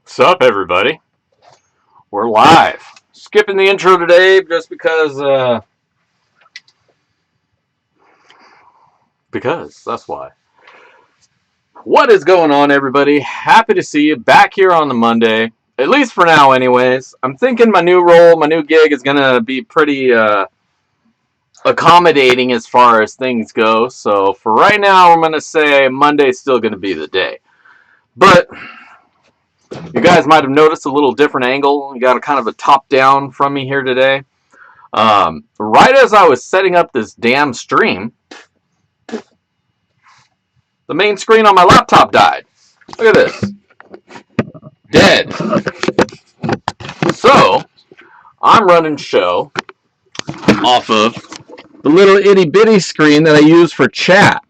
What's up, everybody? We're live. Skipping the intro today just because that's why. What is going on, everybody? Happy to see you back here on the Monday. At least for now, anyways. I'm thinking my new role, my new gig is gonna be pretty accommodating as far as things go. So for right now, I'm gonna say Monday's still gonna be the day. But you guys might have noticed a little different angle. You got a kind of a top down from me here today. Right as I was setting up this damn stream, the main screen on my laptop died. Look at this. Dead. So, I'm running show off of the little itty bitty screen that I use for chat.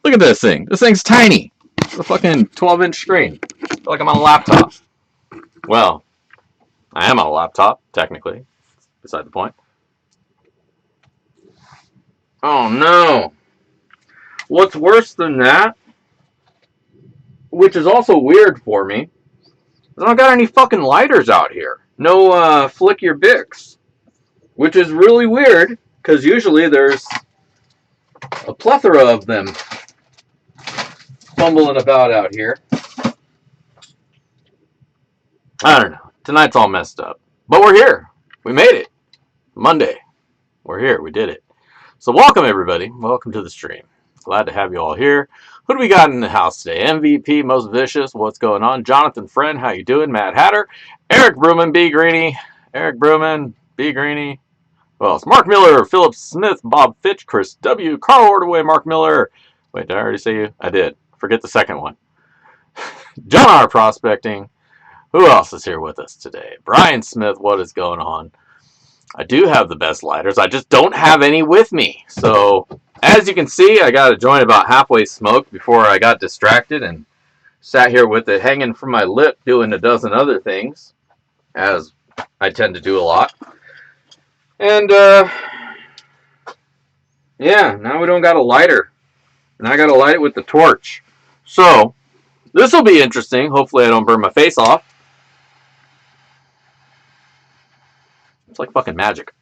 Look at this thing. This thing's tiny. It's a fucking 12-inch screen. I feel like I'm on a laptop. Well, I am on a laptop, technically. Beside the point. Oh no. What's worse than that, which is also weird for me, is I don't got any fucking lighters out here. No flick your Bics. Which is really weird, because usually there's a plethora of them fumbling about out here. I don't know. Tonight's all messed up. But we're here. We made it. Monday. We're here. We did it. So welcome, everybody. Welcome to the stream. Glad to have you all here. Who do we got in the house today? MVP, Most Vicious. What's going on? Jonathan Friend. How you doing? Matt Hatter. Eric Bruman. B. Greeny. Eric Bruman. B. Greeny. Who else? Mark Miller. Philip Smith. Bob Fitch. Chris W. Carl Ordaway. Mark Miller. Wait, did I already say you? I did. Forget the second one. John R. Prospecting. Who else is here with us today? Brian Smith. What is going on? I do have the best lighters. I just don't have any with me. So, as you can see, I got a joint about halfway smoked before I got distracted and sat here with it hanging from my lip doing a dozen other things, as I tend to do a lot. And, yeah, now we don't got a lighter. Now I got to light it with the torch. So, this will be interesting. Hopefully I don't burn my face off. It's like fucking magic.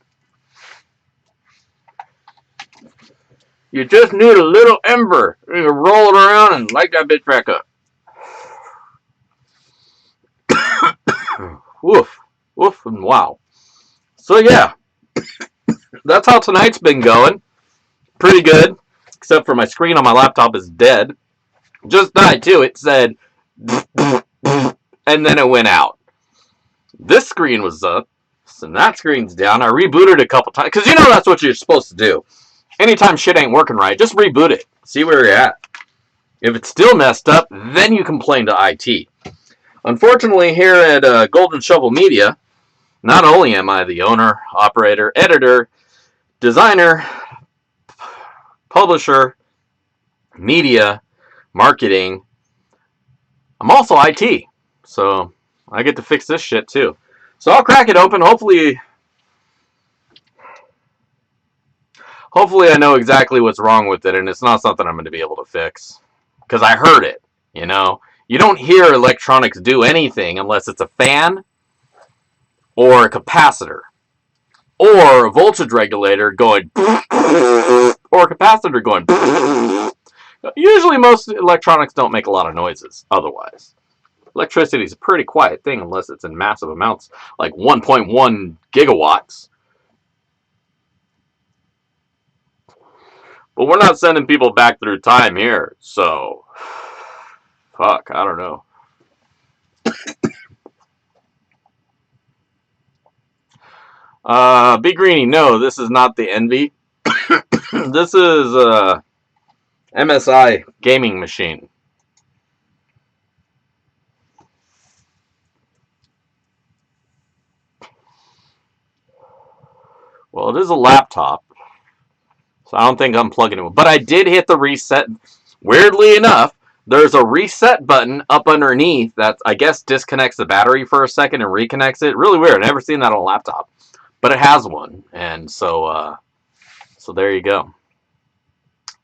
You just need a little ember. You can roll it around and light that bitch back up. Woof. Woof and wow. So yeah. That's how tonight's been going. Pretty good. Except for my screen on my laptop is dead. Just died too. It said and then it went out. This screen was up. And that screen's down. I rebooted a couple times. Because you know that's what you're supposed to do. Anytime shit ain't working right, just reboot it. See where you're at. If it's still messed up, then you complain to IT. Unfortunately, here at Golden Shovel Media, not only am I the owner, operator, editor, designer, publisher, media, marketing, I'm also IT. So I get to fix this shit too. So I'll crack it open. Hopefully I know exactly what's wrong with it, and it's not something I'm going to be able to fix. Because I heard it, you know. You don't hear electronics do anything unless it's a fan or a capacitor or a voltage regulator going or a capacitor going. Usually most electronics don't make a lot of noises otherwise. Electricity is a pretty quiet thing unless it's in massive amounts, like 1.1 gigawatts. But we're not sending people back through time here, so fuck, I don't know. Big Greeny, no, this is not the Envy. This is a MSI gaming machine. Well, it is a laptop, so I don't think I'm plugging it. But I did hit the reset. Weirdly enough, there's a reset button up underneath that I guess disconnects the battery for a second and reconnects it. Really weird. I've never seen that on a laptop, but it has one, and so there you go.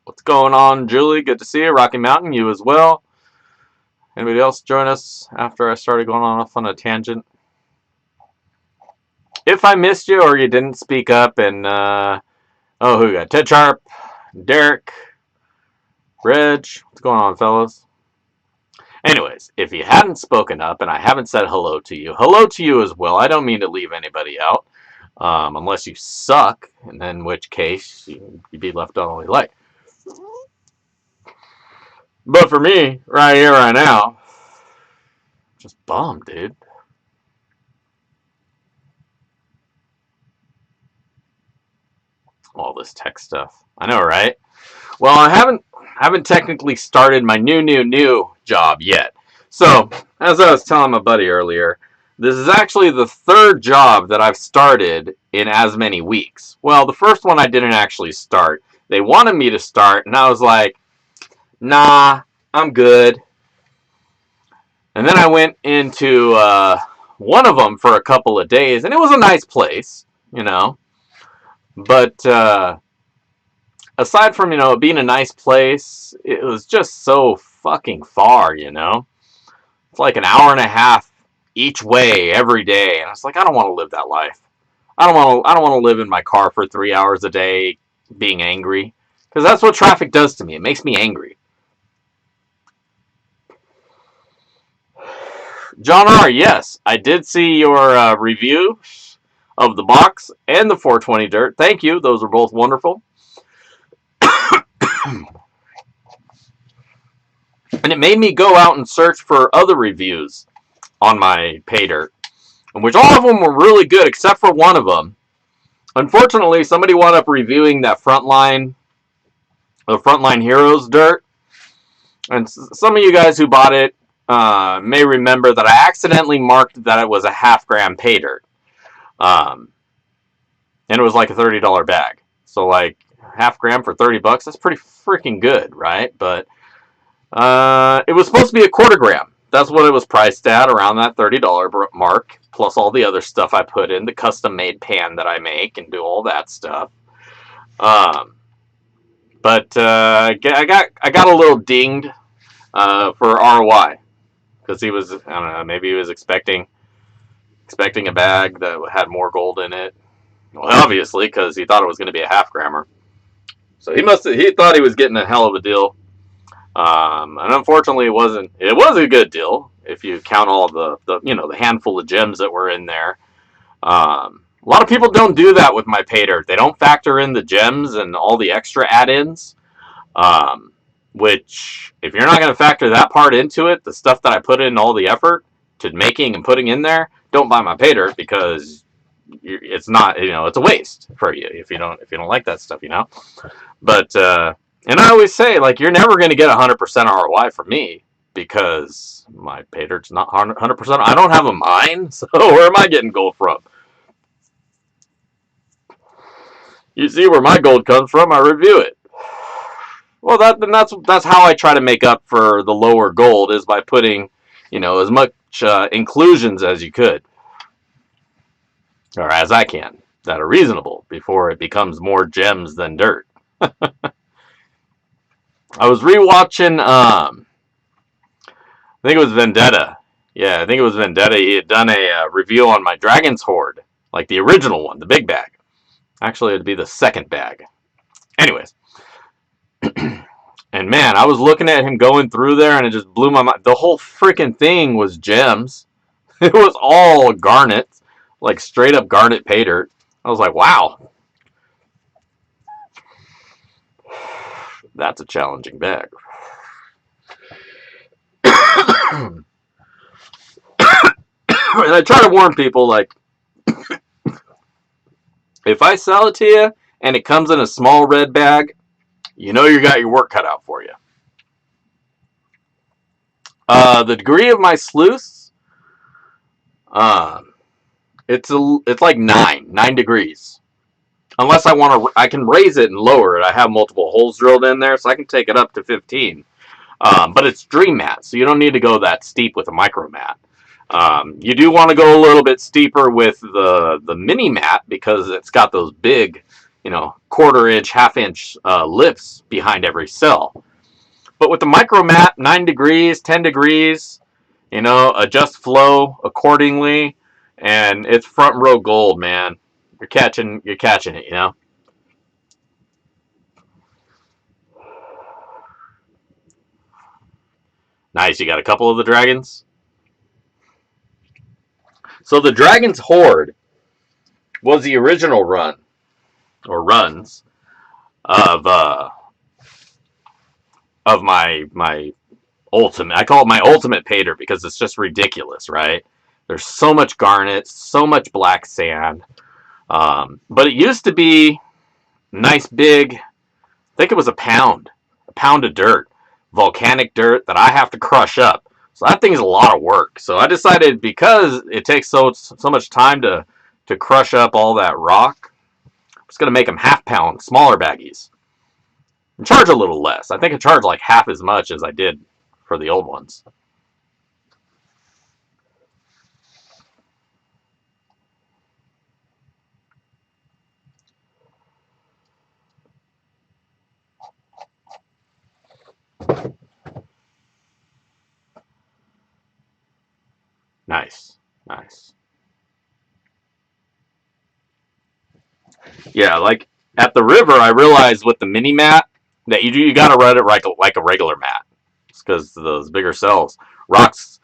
What's going on, Julie? Good to see you. Rocky Mountain, you as well. Anybody else join us after I started going off on a tangent? If I missed you or you didn't speak up, and who we got? Ted Sharp, Derek, Reg, what's going on, fellas? Anyways, if you hadn't spoken up and I haven't said hello to you as well. I don't mean to leave anybody out, unless you suck, and in which case you'd be left on only like. But for me, right here, right now, just bummed, dude. All this tech stuff. I know, right? Well, I haven't technically started my new job yet. So, as I was telling my buddy earlier, this is actually the third job that I've started in as many weeks. Well, the first one I didn't actually start. They wanted me to start, and I was like, nah, I'm good. And then I went into one of them for a couple of days, and it was a nice place, you know. But aside from, it being a nice place, it was just so fucking far, It's like an hour and a half each way every day. And I was like, I don't want to live that life. I don't want to live in my car for 3 hours a day being angry. Because that's what traffic does to me. It makes me angry. John R., yes, I did see your review of the box and the 420 dirt. Thank you. Those are both wonderful. And it made me go out and search for other reviews on my pay dirt, which all of them were really good except for one of them. Unfortunately, somebody wound up reviewing that Frontline Heroes dirt. And some of you guys who bought it may remember that I accidentally marked that it was a half-gram pay dirt. And it was like a $30 bag. So like half gram for $30, that's pretty freaking good, right? But it was supposed to be a quarter gram. That's what it was priced at, around that $30 mark, plus all the other stuff I put in, the custom-made pan that I make and do all that stuff. But I got a little dinged for ROI because he was, I don't know, maybe he was expecting a bag that had more gold in it. Well, obviously, because he thought it was going to be a half grammer. So he thought he was getting a hell of a deal. And unfortunately, it wasn't. It was a good deal if you count all the handful of gems that were in there. A lot of people don't do that with my pay dirt. They don't factor in the gems and all the extra add-ins. Which, if you're not going to factor that part into it, the stuff that I put in all the effort to making and putting in there, don't buy my pay dirt because it's not, it's a waste for you if you don't like that stuff, But and I always say, like, you're never going to get 100% ROI from me because my pay dirt's not 100%. I don't have a mine, so where am I getting gold from? You see where my gold comes from, I review it. Well, that's how I try to make up for the lower gold, is by putting, as much inclusions as you could. Or as I can, that are reasonable before it becomes more gems than dirt. I was rewatching, I think it was Vendetta. Yeah, I think it was Vendetta. He had done a review on my Dragon's Hoard, like the original one, the big bag. Actually, it'd be the second bag. Anyways. And man, I was looking at him going through there and it just blew my mind. The whole freaking thing was gems. It was all garnet. Like straight up garnet pay dirt. I was like, wow. That's a challenging bag. And I try to warn people, like, if I sell it to you and it comes in a small red bag, you got your work cut out for you. The degree of my sleuths, it's like 9 degrees. Unless I can raise it and lower it. I have multiple holes drilled in there, so I can take it up to 15. But it's dream mat, so you don't need to go that steep with a micro mat. You do want to go a little bit steeper with the mini mat because it's got those big, quarter-inch, half-inch lifts behind every cell. But with the micro mat, 9 degrees, 10 degrees, you know, adjust flow accordingly, and it's front row gold, man. You're catching it, you know. Nice, you got a couple of the dragons. So the Dragon's Horde was the original run or runs of my ultimate. I call it my ultimate pater because it's just ridiculous, right? There's so much garnet, so much black sand. But it used to be nice big. I think it was a pound of dirt, volcanic dirt that I have to crush up. So that thing is a lot of work. So I decided because it takes so much time to crush up all that rock, I'm just gonna make them half pound, smaller baggies, and charge a little less. I think I charge like half as much as I did for the old ones. Nice, nice. Yeah, like at the river, I realized with the mini mat that you got to run it like a regular mat, because those bigger cells, rocks.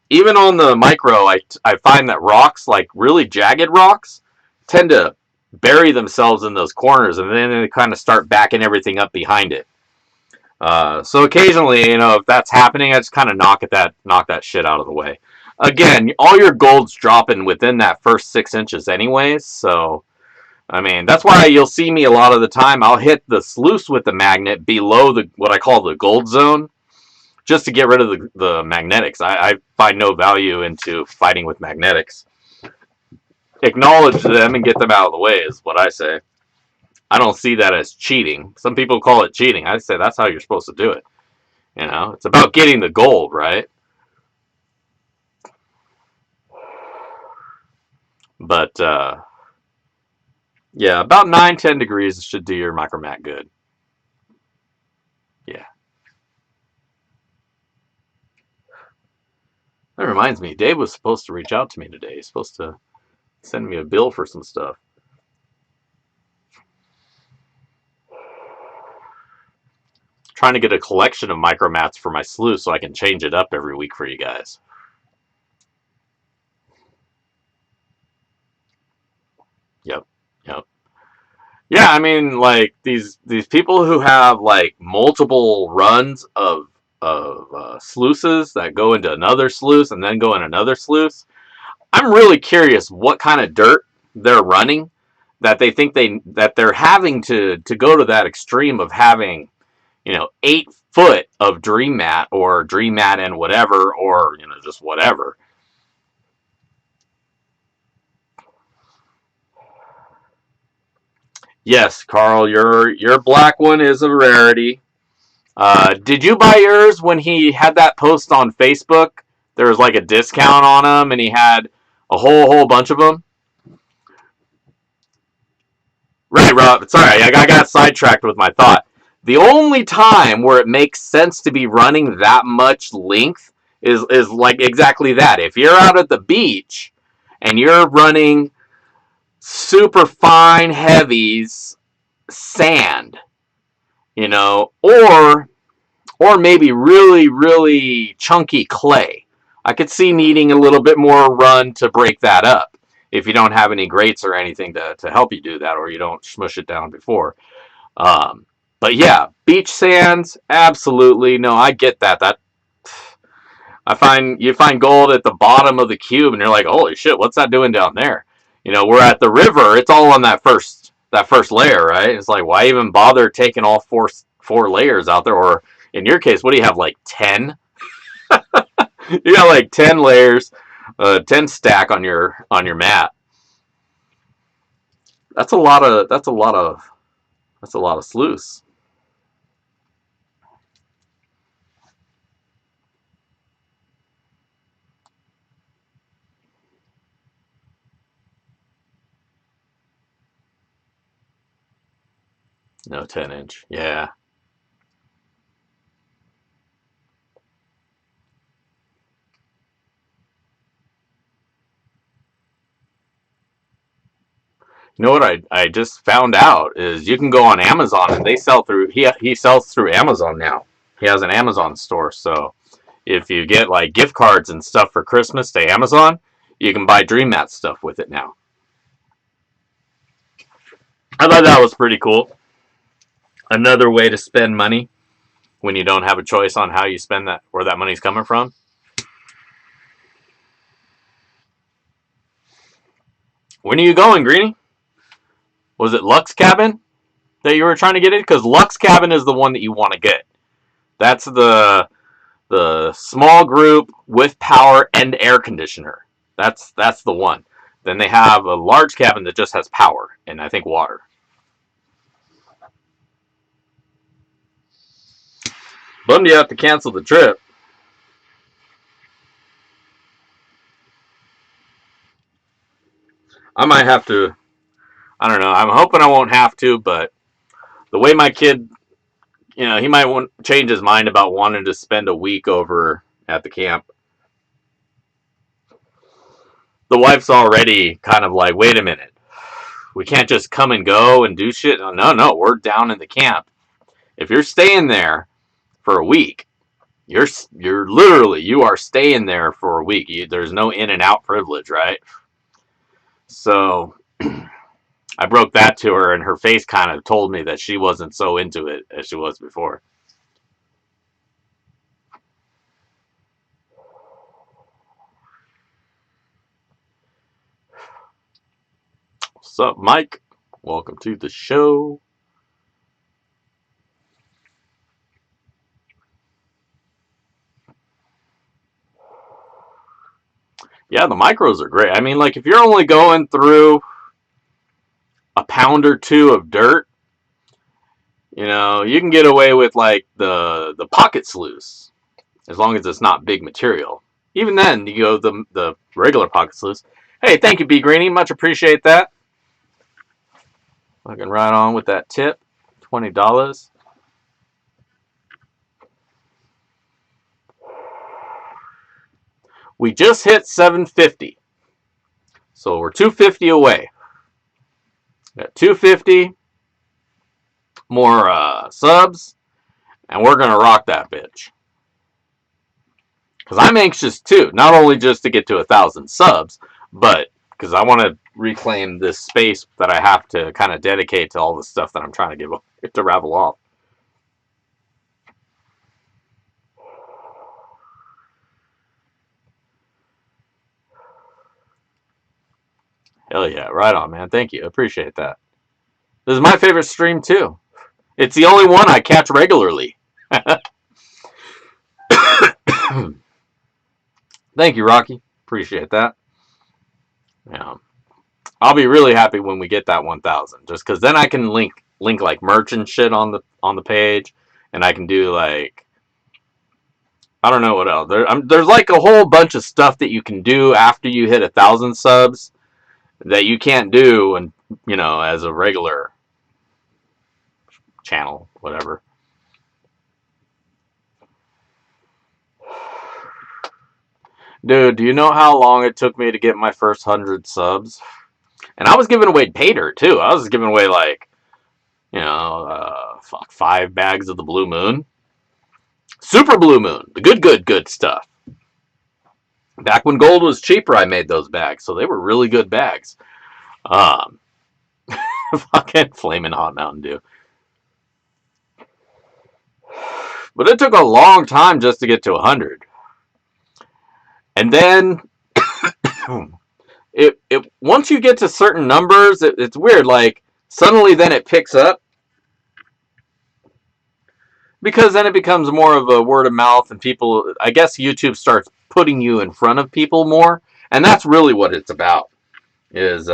Even on the micro, I find that rocks, like really jagged rocks, tend to bury themselves in those corners, and then they kind of start backing everything up behind it. So occasionally, you know, if that's happening, I just kind of knock that shit out of the way. Again, all your gold's dropping within that first 6 inches, anyways. So I mean, that's why you'll see me a lot of the time. I'll hit the sluice with the magnet below the what I call the gold zone, just to get rid of the magnetics. I find no value into fighting with magnetics. Acknowledge them and get them out of the way is what I say. I don't see that as cheating. Some people call it cheating. I say that's how you're supposed to do it. You know, it's about getting the gold, right? But yeah, about 9-10 degrees should do your micromat good. Yeah. That reminds me, Dave was supposed to reach out to me today. He's supposed to send me a bill for some stuff. Trying to get a collection of micromats for my sluice so I can change it up every week for you guys. Yep, yep. Yeah, I mean, like these people who have like multiple runs of sluices that go into another sluice and then go in another sluice. I'm really curious what kind of dirt they're running that they think that they're having to go to that extreme of having, you know, 8 foot of dream mat or dream mat and whatever, or you know, just whatever. Yes, Carl, your black one is a rarity. Did you buy yours when he had that post on Facebook? There was like a discount on them, and he had a whole bunch of them. Right, Rob. Sorry, I got sidetracked with my thought. The only time where it makes sense to be running that much length is like exactly that. If you're out at the beach and you're running super fine heavies, sand, you know, or maybe really chunky clay. I could see needing a little bit more run to break that up if you don't have any grates or anything to help you do that, or you don't smush it down before. Um, but yeah, beach sands, absolutely. No, I get that. I find you find gold at the bottom of the cube, and you're like, holy shit, what's that doing down there? You know, we're at the river. It's all on that first layer, right? It's like, why even bother taking all four layers out there? Or in your case, what do you have, like 10? You got like 10 layers, 10 stack on your mat. That's a lot of sluice. No 10 inch. Yeah. You know what I just found out is you can go on Amazon and they sell through he sells through Amazon now. He has an Amazon store, so if you get like gift cards and stuff for Christmas to Amazon, you can buy Dream Mat stuff with it now. I thought that was pretty cool. Another way to spend money when you don't have a choice on how you spend that, where that money's coming from. When are you going, Greenie? Was it Lux Cabin that you were trying to get in? Because Lux Cabin is the one that you want to get. That's the small group with power and air conditioner. That's the one. Then they have a large cabin that just has power and I think water. Bummed you have to cancel the trip. I might have to. I don't know. I'm hoping I won't have to, but the way my kid, he might want change his mind about wanting to spend a week over at the camp. The wife's already kind of like, wait a minute, we can't just come and go and do shit. No, we're down in the camp. If you're staying there for a week, you're literally, you are staying there for a week. There's no in and out privilege, right? So I broke that to her, and her face kind of told me that she wasn't so into it as she was before. What's up, Mike? Welcome to the show. Yeah, the micros are great. I mean, like, if you're only going through a pound or two of dirt, you can get away with, like, the pocket sluice, as long as it's not big material. Even then, you go the regular pocket sluice. Hey, thank you, B Greenie. Much appreciate that. I can ride on with that tip. $20. We just hit 750. So we're 250 away. Got 250 more subs, and we're going to rock that bitch. Because I'm anxious too, not only just to get to 1,000 subs, but because I want to reclaim this space that I have to kind of dedicate to all the stuff that I'm trying to give to raffle off. Hell yeah, right on, man. Thank you. Appreciate that. This is my favorite stream too. It's the only one I catch regularly. Thank you, Rocky. Appreciate that. Yeah. I'll be really happy when we get that 1,000, just because then I can link like merch and shit on the page, and I can do like, I don't know what else. There's like a whole bunch of stuff that you can do after you hit 1,000 subs that you can't do, and as a regular channel, whatever. Dude, do you know how long it took me to get my first 100 subs? And I was giving away pay dirt too. I was giving away like, 5 bags of the Blue Moon. Super Blue Moon. The good stuff. Back when gold was cheaper, I made those bags. So they were really good bags. Fucking flaming hot Mountain Dew. But it took a long time just to get to 100. And then it once you get to certain numbers, it's weird. Like suddenly, then it picks up because then it becomes more of a word of mouth, and people. I guess YouTube starts putting you in front of people more, and that's really what it's about. Is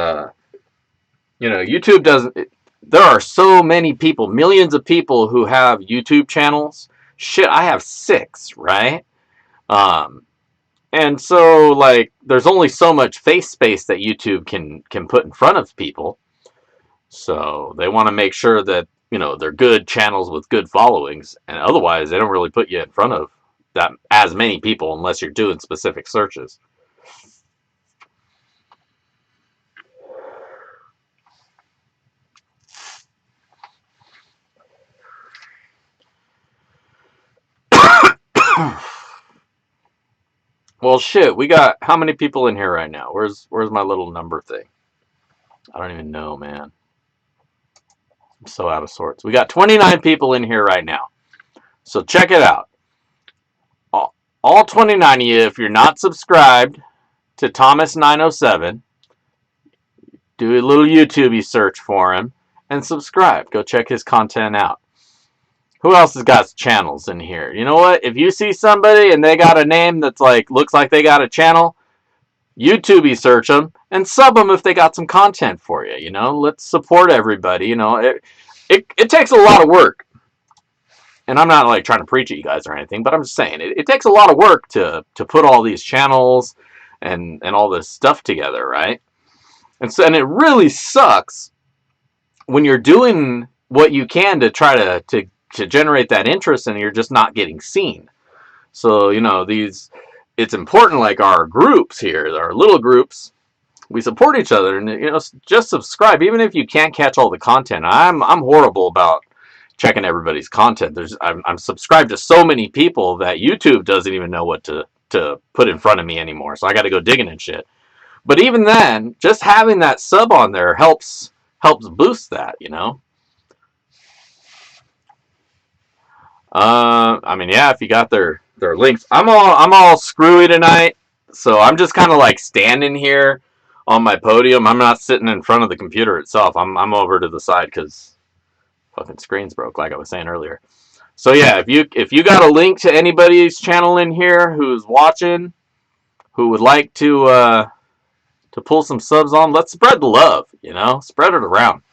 YouTube doesn't. There are so many people, millions of people who have YouTube channels. Shit, I have 6, right? And so, like, there's only so much face space that YouTube can put in front of people. So they want to make sure that, they're good channels with good followings. And otherwise, they don't really put you in front of that as many people unless you're doing specific searches. Well, shit, we got how many people in here right now? Where's my little number thing? I don't even know, man. I'm so out of sorts. We got 29 people in here right now. So check it out. All 29 of you, if you're not subscribed to Thomas907, do a little YouTube search for him and subscribe. Go check his content out. Who else has got channels in here? You know what? If you see somebody and they got a name that's like looks like they got a channel, YouTube search them and sub them if they got some content for you. You know, let's support everybody. You know, it takes a lot of work, and I'm not like trying to preach at you guys or anything, but I'm just saying it takes a lot of work to put all these channels and all this stuff together, right? And it really sucks when you're doing what you can to try to generate that interest and you're just not getting seen. So, you know, it's important, like our groups here, our little groups, we support each other, and, you know, just subscribe, even if you can't catch all the content. I'm horrible about checking everybody's content. I'm subscribed to so many people that YouTube doesn't even know what to put in front of me anymore, so I got to go digging and shit. But even then, just having that sub on there helps boost that, you know. I mean, yeah, if you got their links. I'm all screwy tonight, so I'm just kind of like standing here on my podium. I'm not sitting in front of the computer itself. I'm over to the side because fucking screen's broke, like I was saying earlier. So yeah, if you got a link to anybody's channel in here who's watching, who would like to pull some subs on, let's spread the love. You know, spread it around.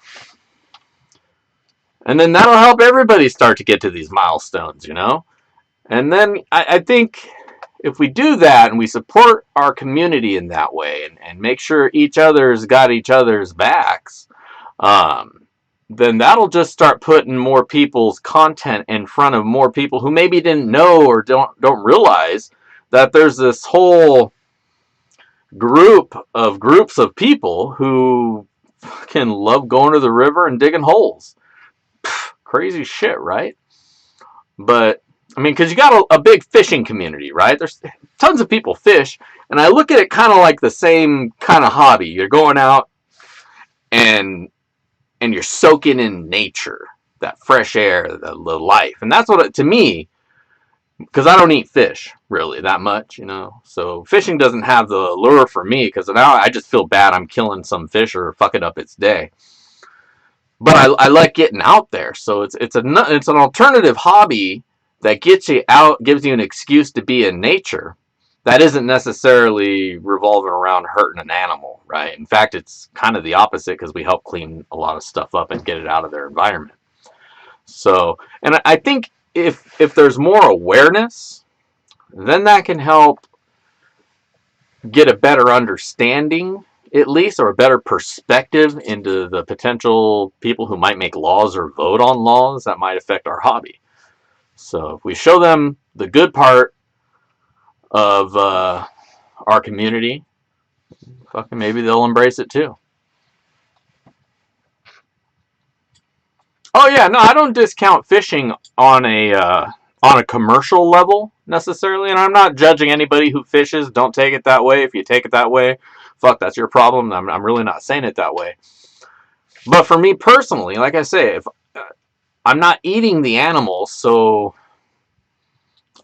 And then that'll help everybody start to get to these milestones, you know? And then I think if we do that and we support our community in that way and make sure each other's got each other's backs, then that'll just start putting more people's content in front of more people who maybe didn't know or don't realize that there's this whole groups of people who fucking love going to the river and digging holes. Crazy shit, right? But I mean, because you got a big fishing community, right? There's tons of people fish, and I look at it kind of like the same kind of hobby. You're going out and you're soaking in nature, that fresh air, the life, and that's what to me. Because I don't eat fish really that much, you know, so fishing doesn't have the lure for me. Because now I just feel bad I'm killing some fish or fucking up its day. But I like getting out there, so it's an alternative hobby that gets you out, gives you an excuse to be in nature. That isn't necessarily revolving around hurting an animal, right? In fact, it's kind of the opposite because we help clean a lot of stuff up and get it out of their environment. So, and I think if there's more awareness, then that can help get a better understanding, at least, or a better perspective into the potential people who might make laws or vote on laws that might affect our hobby. So if we show them the good part of our community, fucking maybe they'll embrace it too. Oh yeah, no, I don't discount fishing on a commercial level necessarily, and I'm not judging anybody who fishes. Don't take it that way. If you take it that way, fuck, that's your problem. I'm really not saying it that way. But for me personally, like I say, if I'm not eating the animal, so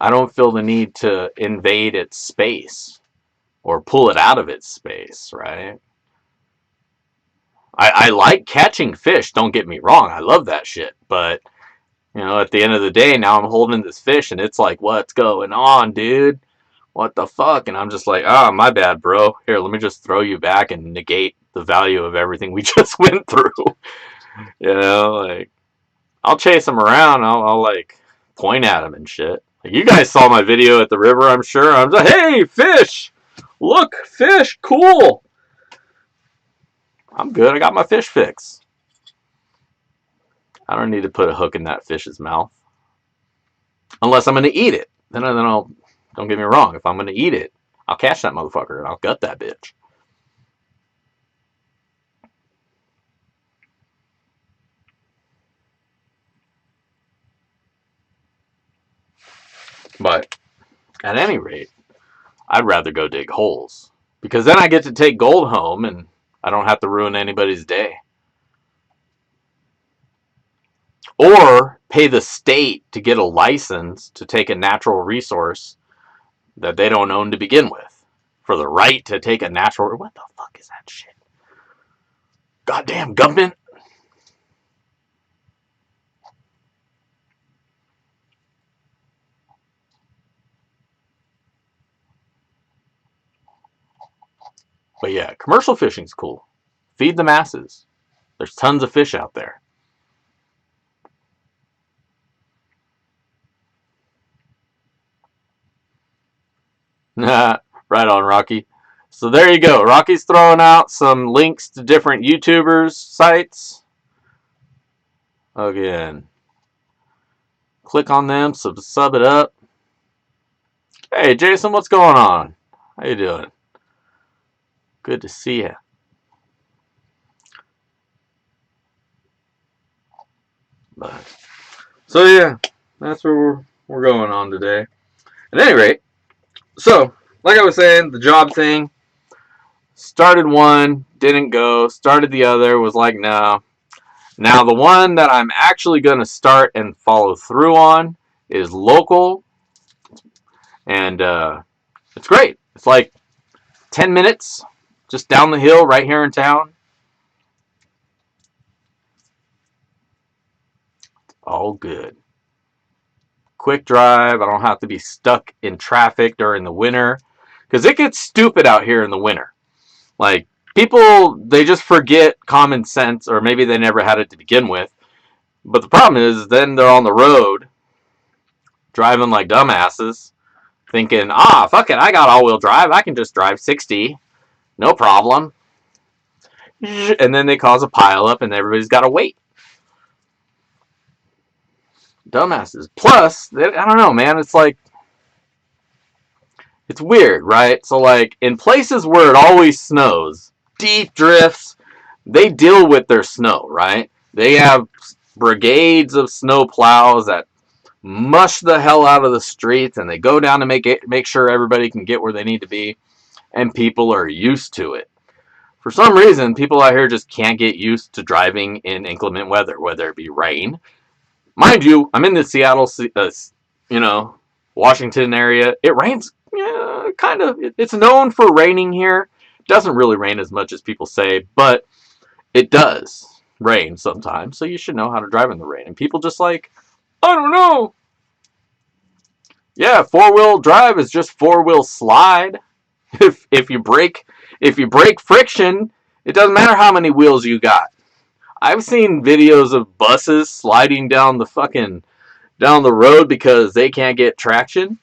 I don't feel the need to invade its space or pull it out of its space, right? I like catching fish, don't get me wrong. I love that shit. But, you know, at the end of the day, now I'm holding this fish and it's like, what's going on, dude? What the fuck? And I'm just like, oh, my bad, bro. Here, let me just throw you back and negate the value of everything we just went through. You know, like, I'll chase them around. I'll like, point at them and shit. Like, you guys saw my video at the river, I'm sure. I'm like, hey, fish! Look, fish, cool! I'm good. I got my fish fix. I don't need to put a hook in that fish's mouth. Unless I'm going to eat it. Then I'll, don't get me wrong, if I'm going to eat it, I'll catch that motherfucker and I'll gut that bitch. But At any rate, I'd rather go dig holes. Because then I get to take gold home and I don't have to ruin anybody's day. Or pay the state to get a license to take a natural resource that they don't own to begin with. For the right to take a natural... What the fuck is that shit? Goddamn government. But yeah, commercial fishing's cool. Feed the masses. There's tons of fish out there. Right on, Rocky. So there you go. Rocky's throwing out some links to different YouTubers' sites. Again, click on them, sub it up. Hey, Jason, what's going on? How you doing? Good to see you. But, so yeah, that's where we're going on today. At any rate, so like I was saying, the job thing. Started one, didn't go. Started the other, was like, no. Now the one that I'm actually going to start and follow through on is local. And it's great. It's like 10 minutes just down the hill right here in town. All good. Quick drive. I don't have to be stuck in traffic during the winter. Because it gets stupid out here in the winter. Like, people, they just forget common sense, or maybe they never had it to begin with. But the problem is, then they're on the road, driving like dumbasses, thinking, fuck it, I got all-wheel drive, I can just drive 60, no problem. And then they cause a pileup, and everybody's got to wait. Dumbasses. Plus, I don't know, man, it's like, it's weird, right? So, like, in places where it always snows, deep drifts, they deal with their snow, right? They have brigades of snow plows that mush the hell out of the streets, and they go down to make sure everybody can get where they need to be, and people are used to it. For some reason, people out here just can't get used to driving in inclement weather, whether it be rain. Mind you, I'm in the Seattle, Washington area. It rains, kind of. It's known for raining here. It doesn't really rain as much as people say, but it does rain sometimes, so you should know how to drive in the rain. And people just like, I don't know. Yeah, four-wheel drive is just four-wheel slide. If you break friction, it doesn't matter how many wheels you got. I've seen videos of buses sliding down the road because they can't get traction,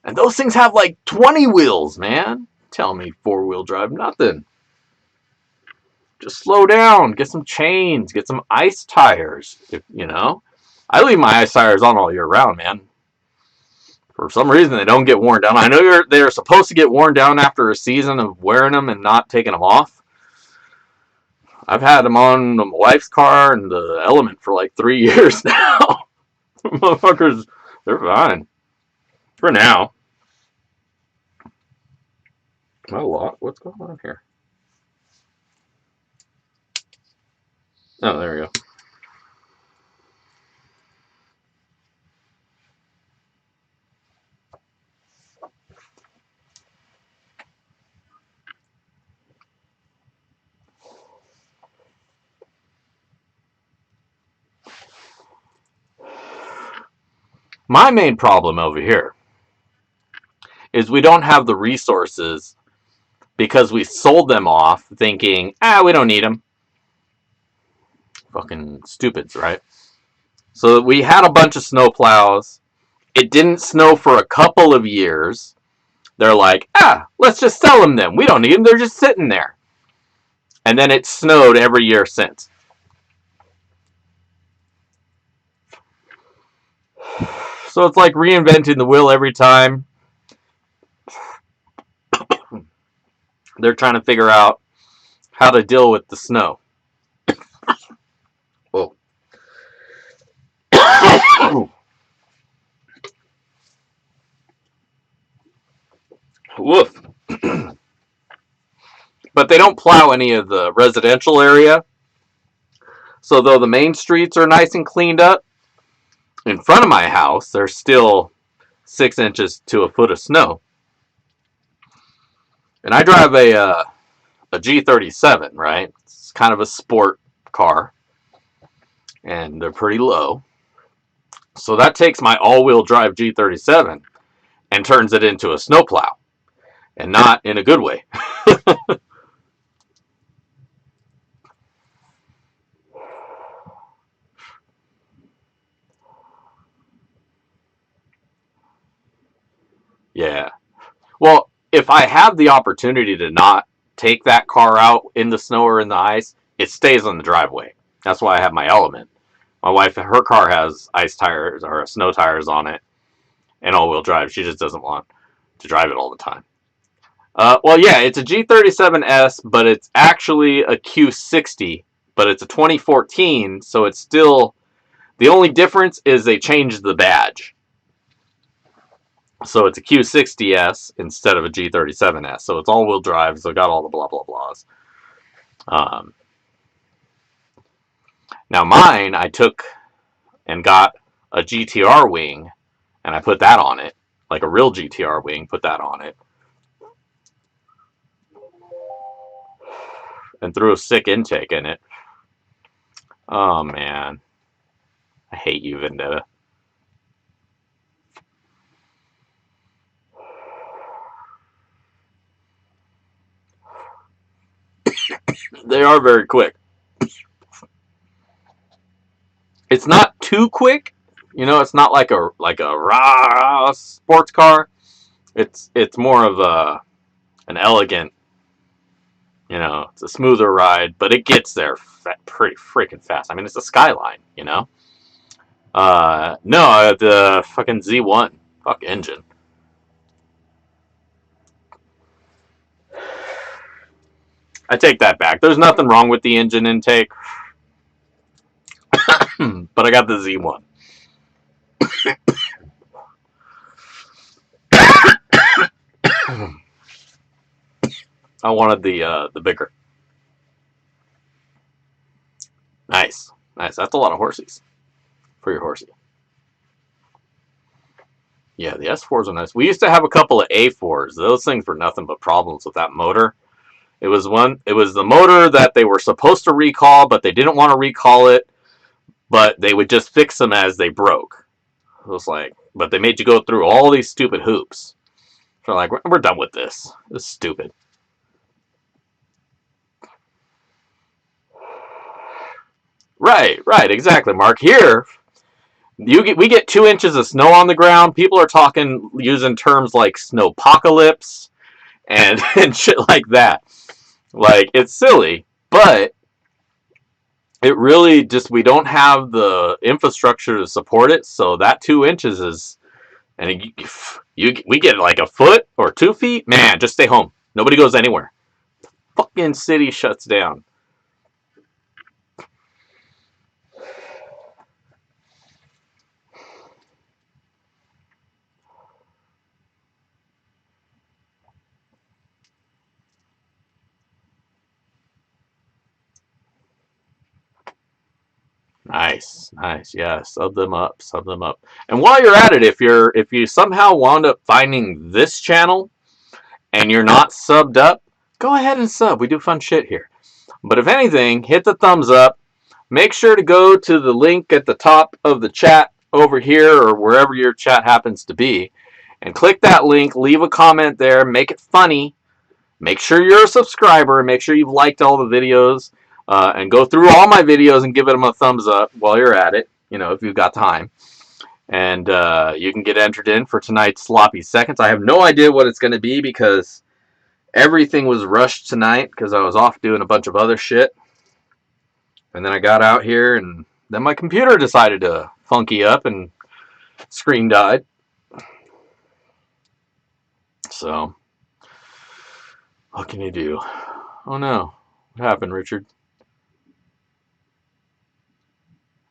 and those things have like 20 wheels, man. Tell me four-wheel drive, nothing. Just slow down, get some chains, get some ice tires. I leave my ice tires on all year round, man. For some reason, they don't get worn down. I know they're supposed to get worn down after a season of wearing them and not taking them off. I've had them on my wife's car and the Element for like 3 years now. Motherfuckers, they're fine. For now. Not a lot. What's going on here? Oh, there we go. My main problem over here is we don't have the resources because we sold them off thinking, we don't need them. Fucking stupids, right? So we had a bunch of snow plows. It didn't snow for a couple of years. They're like, let's just sell them then. We don't need them. They're just sitting there. And then it snowed every year since. So it's like reinventing the wheel every time. They're trying to figure out how to deal with the snow. Whoa. Woof. But they don't plow any of the residential area. So though the main streets are nice and cleaned up, in front of my house, there's still 6 inches to a foot of snow. And I drive a G37, right? It's kind of a sport car. And they're pretty low. So that takes my all-wheel drive G37 and turns it into a snowplow. And not in a good way. Yeah. Well, if I have the opportunity to not take that car out in the snow or in the ice, it stays on the driveway. That's why I have my Element. My wife, her car has ice tires or snow tires on it and all-wheel drive. She just doesn't want to drive it all the time. Well, yeah, it's a G37S, but it's actually a Q60, but it's a 2014, so it's still... The only difference is they changed the badge. So it's a Q60S instead of a G37S. So it's all-wheel drive, so it got all the blah, blah, blahs. Now mine, I took and got a GTR wing, and I put that on it. Like a real GTR wing, put that on it. And threw a sick intake in it. Oh, man. I hate you, Vendetta. They are very quick. It's not too quick. You know, it's not like a rah sports car. It's more of an elegant, you know, it's a smoother ride, but it gets there pretty freaking fast. I mean, it's a Skyline, you know. No, the fucking Z1, fuck engine. I take that back. There's nothing wrong with the engine intake, but I got the Z1. I wanted the bigger. Nice. Nice. That's a lot of horsies for your horsey. Yeah, the S4s are nice. We used to have a couple of A4s. Those things were nothing but problems with that motor. It was the motor that they were supposed to recall, but they didn't want to recall it, but they would just fix them as they broke. It was like, but they made you go through all these stupid hoops. So like, we're done with this. This is stupid. Right, exactly, Mark. Here, we get 2 inches of snow on the ground. People are talking using terms like snowpocalypse and shit like that. Like, it's silly, but it really just, we don't have the infrastructure to support it. So that 2 inches is, and we get like a foot or 2 feet. Man, just stay home. Nobody goes anywhere. Fucking city shuts down. Nice, yeah. Sub them up. And while you're at it, if you somehow wound up finding this channel and you're not subbed up, go ahead and sub. We do fun shit here. But if anything, hit the thumbs up. Make sure to go to the link at the top of the chat over here or wherever your chat happens to be, and click that link. Leave a comment there. Make it funny. Make sure you're a subscriber. Make sure you've liked all the videos. And go through all my videos and give them a thumbs up while you're at it, you know, if you've got time. And you can get entered in for tonight's Sloppy Seconds. I have no idea what it's going to be because everything was rushed tonight because I was off doing a bunch of other shit. And then I got out here and then my computer decided to funky up and screen died. So, what can you do? Oh no. What happened, Richard?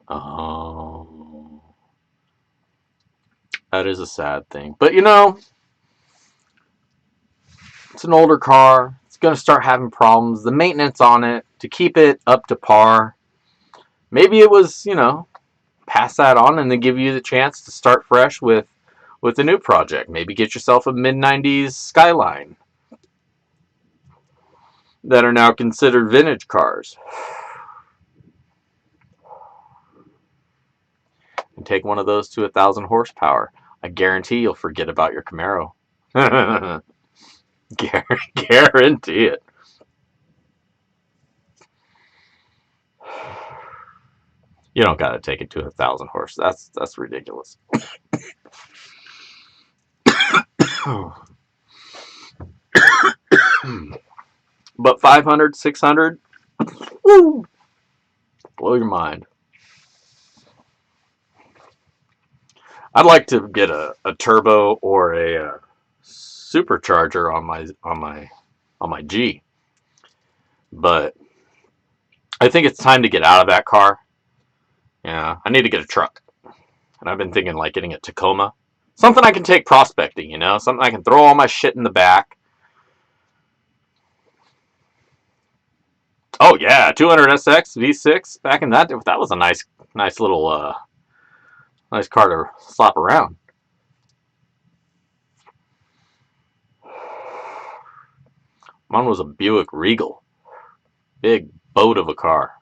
Oh, that is a sad thing. But you know, It's an older car. It's going to start having problems. The maintenance on it, to keep it up to par. Maybe it was, pass that on and then give you the chance to start fresh with a new project. Maybe get yourself a mid-90s Skyline that are now considered vintage cars. And take one of those to 1,000 horsepower. I guarantee you'll forget about your Camaro. Guarantee it. You don't gotta take it to 1,000 horse. That's ridiculous. But 500, 600, woo, blow your mind. I'd like to get a turbo or a supercharger on my G, but I think it's time to get out of that car. Yeah, I need to get a truck, and I've been thinking like getting a Tacoma, something I can take prospecting. Something I can throw all my shit in the back. Oh yeah, 200 SX V6 back in that was a nice little nice car to slap around. Mine was a Buick Regal. Big boat of a car.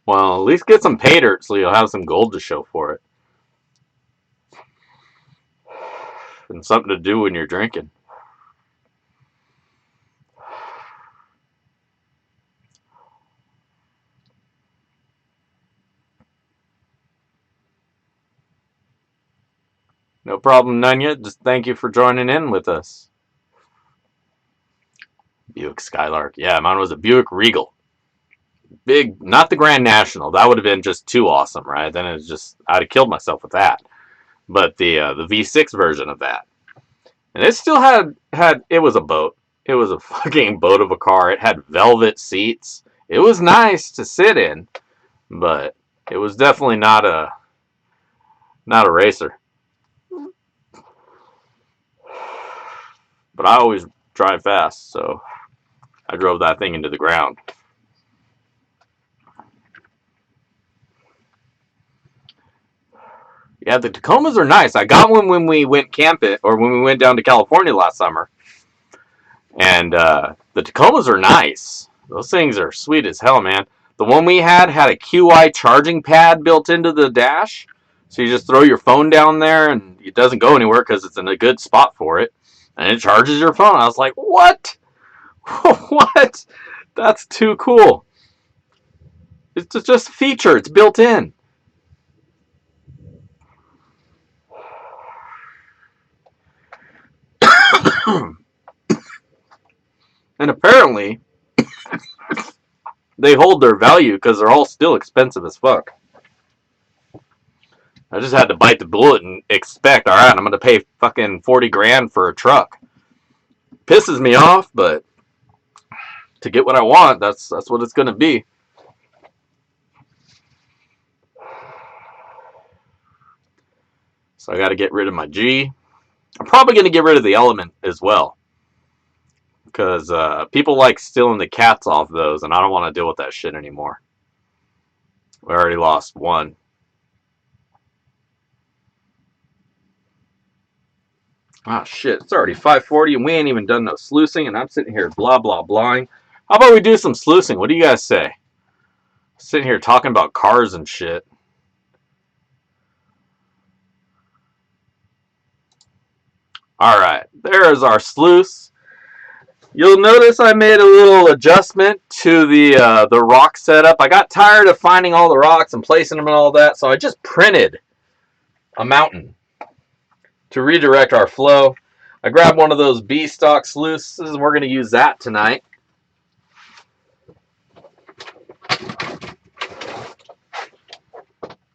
Well, at least get some pay dirt so you'll have some gold to show for it. And something to do when you're drinking. No problem, Nunya. Just thank you for joining in with us. Buick Skylark. Yeah, mine was a Buick Regal. Big, not the Grand National. That would have been just too awesome, right? Then it's just, I'd have killed myself with that. But the V6 version of that. And it still had, it was a boat. It was a fucking boat of a car. It had velvet seats. It was nice to sit in, but it was definitely not a racer. But I always drive fast, so I drove that thing into the ground. Yeah, the Tacomas are nice. I got one when we went camping, or when we went down to California last summer. And the Tacomas are nice. Those things are sweet as hell, man. The one we had a QI charging pad built into the dash. So you just throw your phone down there and it doesn't go anywhere because it's in a good spot for it. And it charges your phone. I was like, what? What? That's too cool. It's just a feature. It's built in. And apparently, they hold their value because they're all still expensive as fuck. I just had to bite the bullet and expect, alright, I'm going to pay fucking 40 grand for a truck. Pisses me off, but to get what I want, that's what it's going to be. So I got to get rid of my G. I'm probably going to get rid of the Element as well. Because people like stealing the cats off those, and I don't want to deal with that shit anymore. We already lost one. Ah, shit. It's already 5:40, and we ain't even done no sluicing, and I'm sitting here blah, blah, blahing. How about we do some sluicing? What do you guys say? Sitting here talking about cars and shit. Alright, there's our sluice. You'll notice I made a little adjustment to the rock setup. I got tired of finding all the rocks and placing them and all that, so I just printed a mountain to redirect our flow. I grabbed one of those B-stock sluices, and we're going to use that tonight.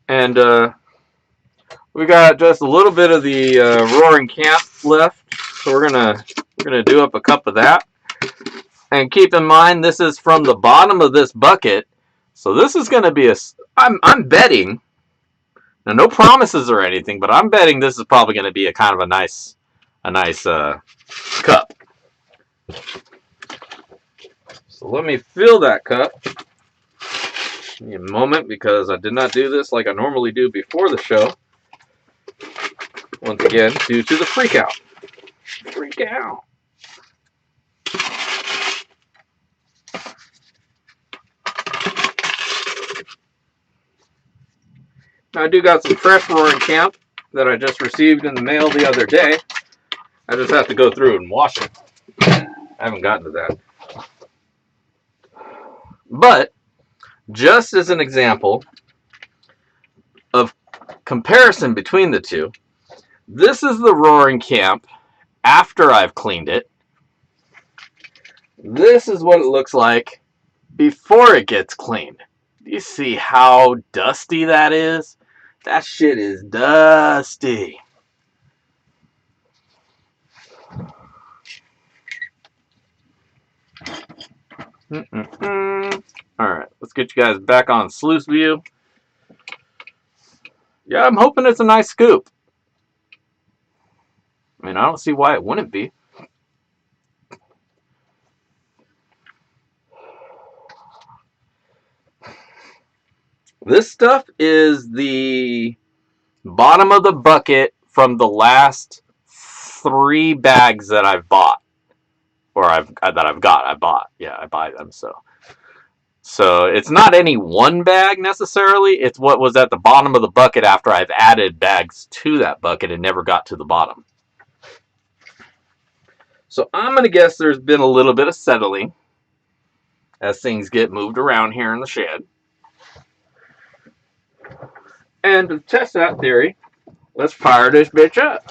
And we got just a little bit of the Roaring Camp left, so we're gonna do up a cup of that. And keep in mind, this is from the bottom of this bucket, So this is going to be I'm betting, now no promises or anything, but I'm betting this is probably going to be a kind of a nice cup. So let me fill that cup. Give me a moment, because I did not do this like I normally do before the show. Once again, due to the freak out. Freak out. Now, I do got some fresh Roaring Camp that I just received in the mail the other day. I just have to go through and wash it. I haven't gotten to that. But, just as an example of comparison between the two, this is the Roaring Camp after I've cleaned it. This is what it looks like before it gets cleaned. Do you see how dusty that is? That shit is dusty. Alright, let's get you guys back on sluice view. Yeah, I'm hoping it's a nice scoop. I mean, I don't see why it wouldn't be. This stuff is the bottom of the bucket from the last 3 bags that I've bought. Or I bought. Yeah, I buy them, So it's not any one bag necessarily. It's what was at the bottom of the bucket after I've added bags to that bucket and never got to the bottom. So I'm going to guess there's been a little bit of settling as things get moved around here in the shed. And to test that theory, let's fire this bitch up.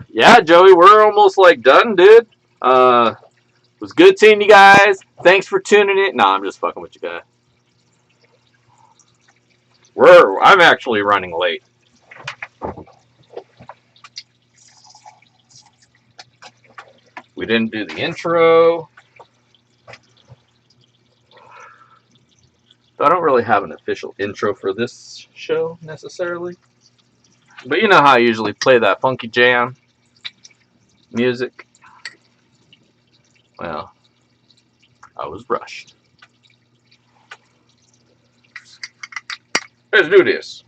Yeah, Joey, we're almost like done, dude. It was good seeing you guys. Thanks for tuning in. Nah, I'm just fucking with you guys. I'm actually running late. We didn't do the intro. I don't really have an official intro for this show necessarily. But you know how I usually play that funky jam music. Well, I was rushed. Let's do this.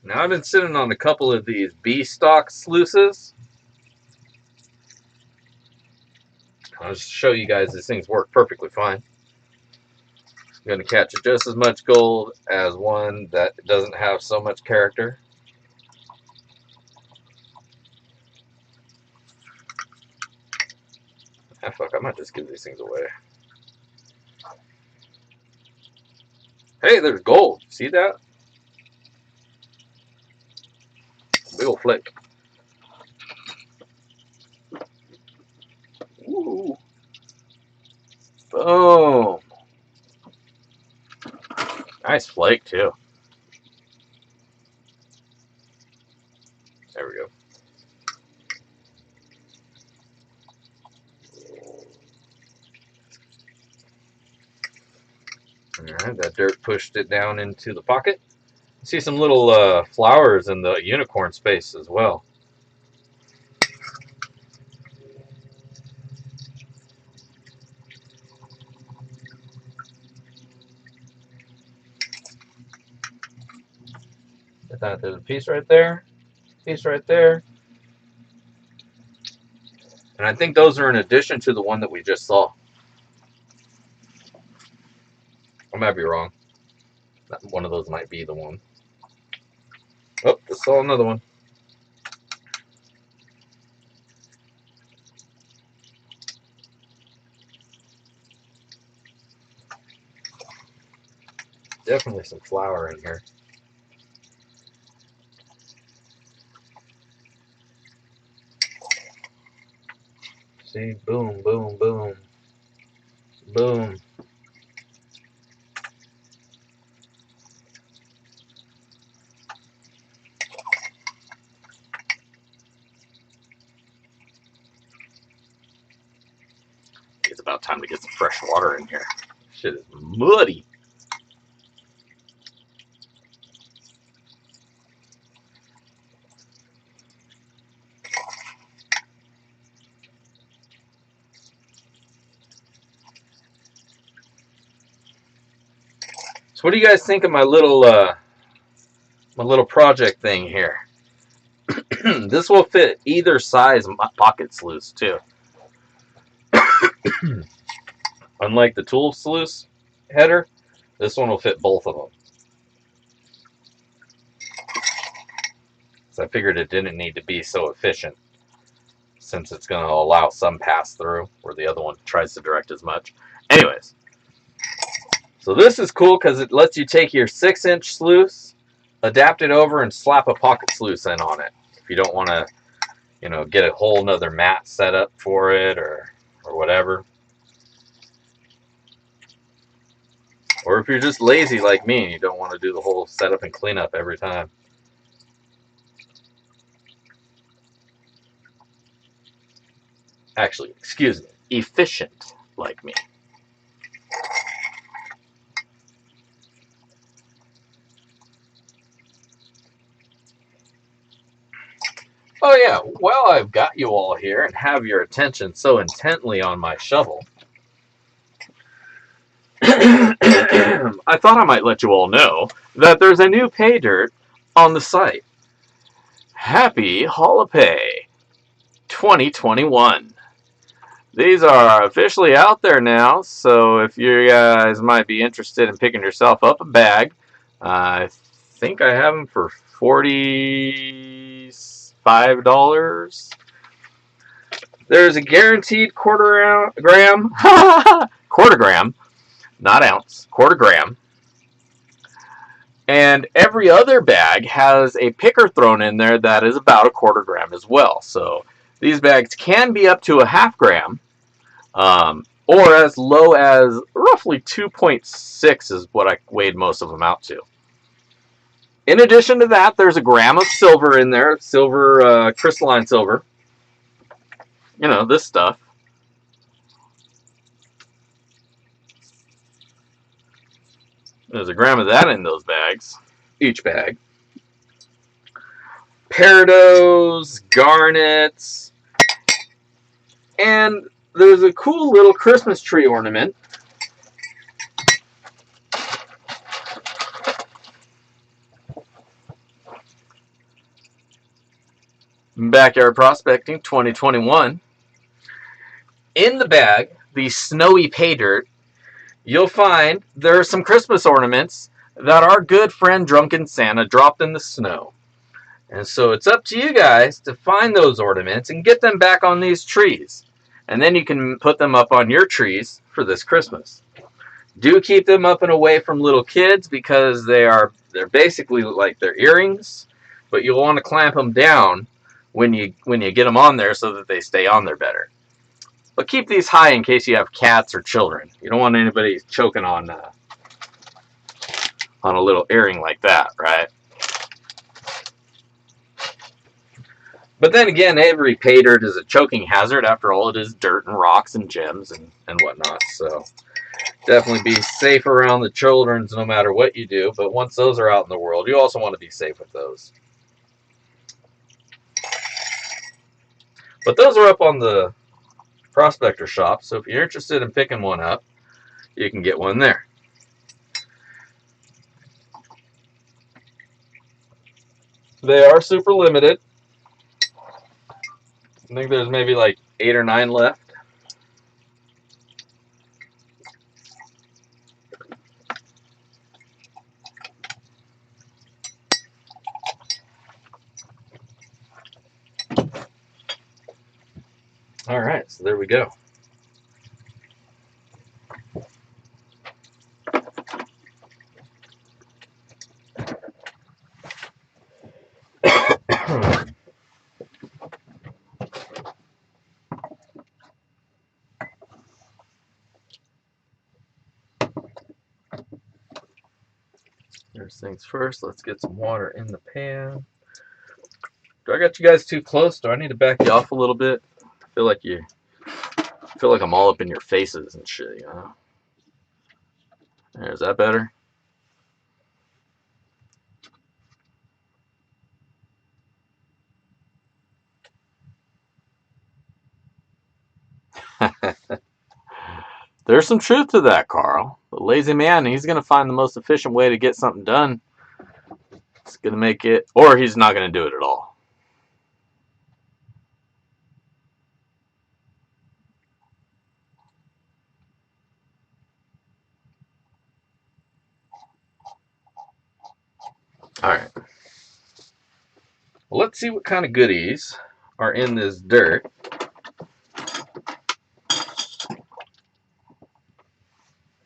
Now, I've been sitting on a couple of these B-stock sluices. I'll just show you guys these things work perfectly fine. I'm going to catch just as much gold as one that doesn't have so much character. Ah, fuck, I might just give these things away. Hey, there's gold. See that? Big ol' flick. Ooh. Boom. Nice flake, too. There we go. Alright, that dirt pushed it down into the pocket. See some little flowers in the unicorn space as well. I thought there's a piece right there. Piece right there. And I think those are in addition to the one that we just saw. I might be wrong. One of those might be the one. Oh, just saw another one. Definitely some flour in here. See, boom, boom, boom. water in here. Shit is muddy. So what do you guys think of my little project thing here? This will fit either size pocket sluice too. Unlike the tool sluice header, this one will fit both of them. So I figured it didn't need to be so efficient, since it's going to allow some pass through where the other one tries to direct as much. Anyways, so this is cool because it lets you take your 6-inch sluice, adapt it over, and slap a pocket sluice in on it. If you don't want to, get a whole nother mat set up for it or whatever. Or if you're just lazy like me and you don't want to do the whole setup and cleanup every time. Actually, excuse me, efficient like me. Oh yeah, while I've got you all here and have your attention so intently on my shovel, I thought I might let you all know that there's a new pay dirt on the site. Happy Holiday 2021. These are officially out there now, so if you guys might be interested in picking yourself up a bag, I think I have them for $45. There's a guaranteed quarter gram, not ounce, quarter gram. And every other bag has a picker thrown in there that is about a quarter gram as well. So these bags can be up to a half gram, or as low as roughly 2.6 is what I weighed most of them out to. In addition to that, there's a gram of silver in there, silver, crystalline silver. This stuff. There's a gram of that in those bags, each bag. Peridot, garnets, and there's a cool little Christmas tree ornament. Backyard Prospecting 2021. In the bag, the snowy pay dirt, you'll find there are some Christmas ornaments that our good friend Drunken Santa dropped in the snow. And so it's up to you guys to find those ornaments and get them back on these trees. And then you can put them up on your trees for this Christmas. Do keep them up and away from little kids because they're basically like their earrings, but you'll want to clamp them down when you get them on there so that they stay on there better. But keep these high in case you have cats or children. You don't want anybody choking on a little earring like that, right? But then again, every pay dirt is a choking hazard. After all, it is dirt and rocks and gems and whatnot. So definitely be safe around the children's no matter what you do. But once those are out in the world, you also want to be safe with those. But those are up on the Prospector shop, so if you're interested in picking one up, you can get one there. They are super limited. I think there's maybe like 8 or 9 left. All right, so there we go. First things first, let's get some water in the pan. Do I got you guys too close? Do I need to back you off a little bit? I feel like you feel like I'm all up in your faces and shit, you know? Is that better? There's some truth to that, Carl. The lazy man, he's going to find the most efficient way to get something done. It's going to make it, or he's not going to do it at all. All right. Well, let's see what kind of goodies are in this dirt.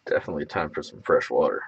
Definitely time for some fresh water.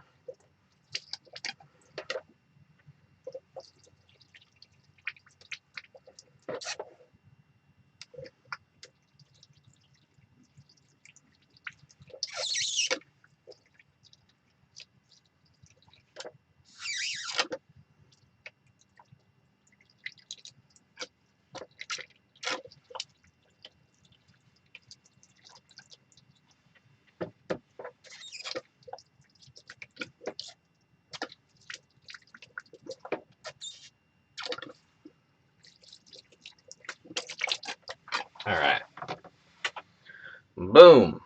All right. Boom.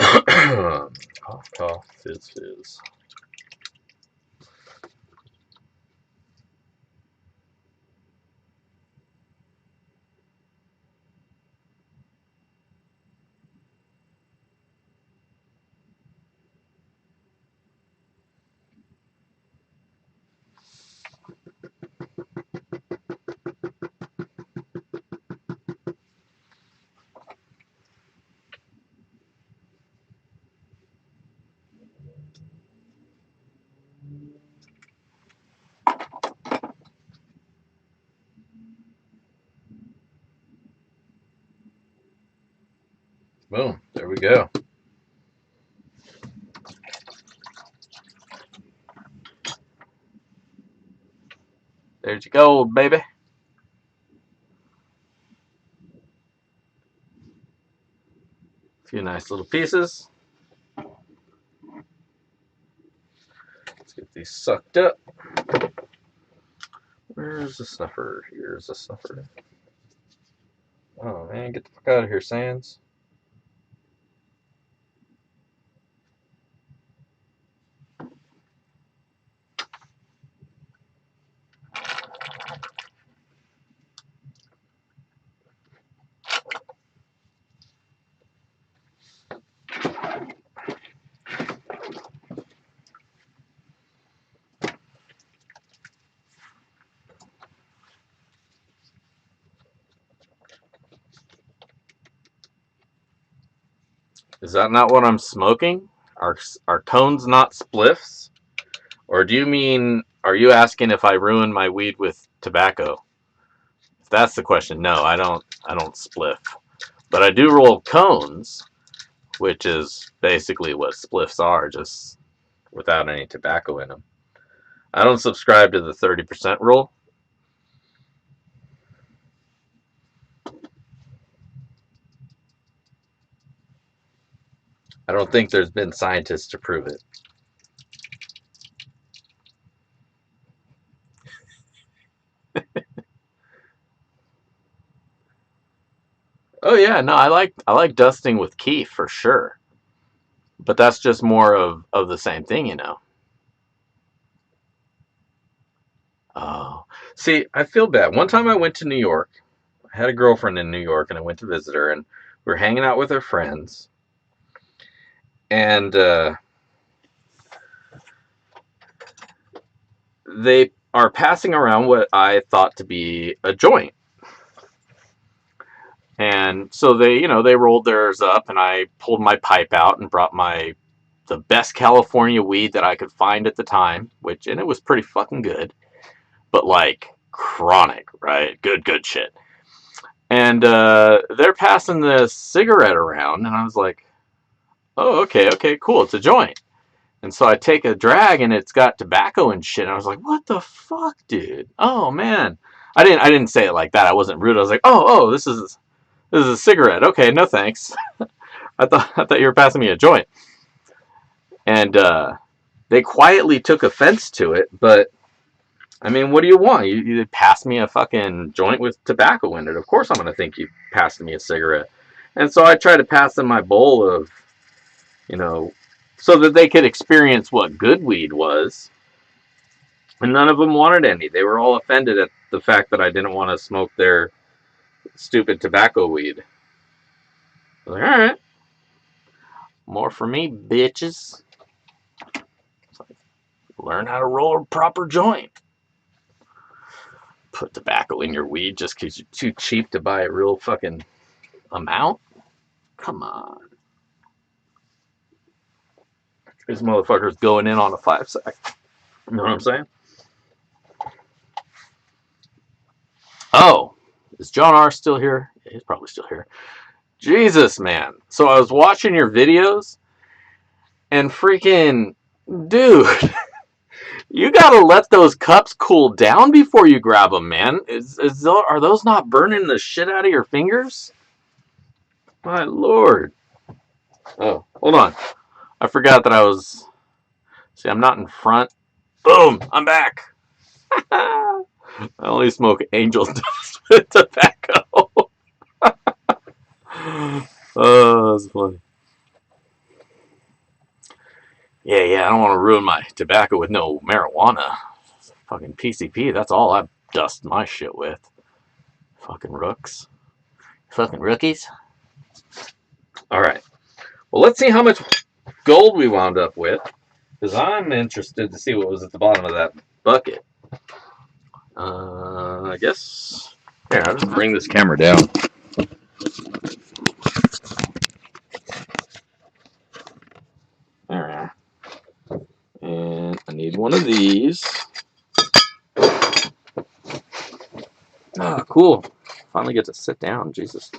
Cough, cough, fizz, fizz. Boom. There we go. There you go, baby. A few nice little pieces. Let's get these sucked up. Where's the snuffer? Here's the snuffer. Oh, man, get the fuck out of here, Sans. Is that not what I'm smoking? Are cones not spliffs? Or do you mean, are you asking if I ruin my weed with tobacco? If that's the question, no, I don't spliff. But I do roll cones, which is basically what spliffs are, just without any tobacco in them. I don't subscribe to the 30% rule. I don't think there's been scientists to prove it. Oh yeah, no, I like dusting with keef for sure. But that's just more of the same thing, you know. Oh. See, I feel bad. One time I went to New York. I had a girlfriend in New York and I went to visit her and we were hanging out with her friends. And they are passing around what I thought to be a joint. And so they rolled theirs up and I pulled my pipe out and brought the best California weed that I could find at the time, and it was pretty fucking good. But like chronic, right? Good shit. And they're passing this cigarette around and I was like, "Oh, okay, cool. It's a joint." And so I take a drag and it's got tobacco and shit. And I was like, what the fuck, dude? Oh man. I didn't say it like that. I wasn't rude. I was like, oh, this is a cigarette. Okay, no thanks. I thought you were passing me a joint. And they quietly took offense to it, but I mean, what do you want? You passed me a fucking joint with tobacco in it. Of course I'm going to think you passed me a cigarette. And so I tried to pass them my bowl of, so that they could experience what good weed was. And none of them wanted any. They were all offended at the fact that I didn't want to smoke their stupid tobacco weed. I was like, all right. More for me, bitches. Learn how to roll a proper joint. Put tobacco in your weed just because you're too cheap to buy a real fucking amount? Come on. This motherfucker's going in on a 5-sack. You know what I'm saying? Oh, is John R. still here? Yeah, he's probably still here. Jesus, man. So I was watching your videos, and freaking, dude, you gotta let those cups cool down before you grab them, man. Are those not burning the shit out of your fingers? My lord. Oh, hold on. I forgot that I was... See, I'm not in front. Boom! I'm back! I only smoke angel dust with tobacco. Oh, that's funny. Yeah, I don't want to ruin my tobacco with no marijuana. Fucking PCP, that's all I dust my shit with. Fucking rooks. Fucking rookies. Alright. Well, let's see how much gold we wound up with. Because I'm interested to see what was at the bottom of that bucket. I guess... Here, I'll just bring this camera down. Alright. And I need one of these. Ah, cool. Finally get to sit down. Jesus.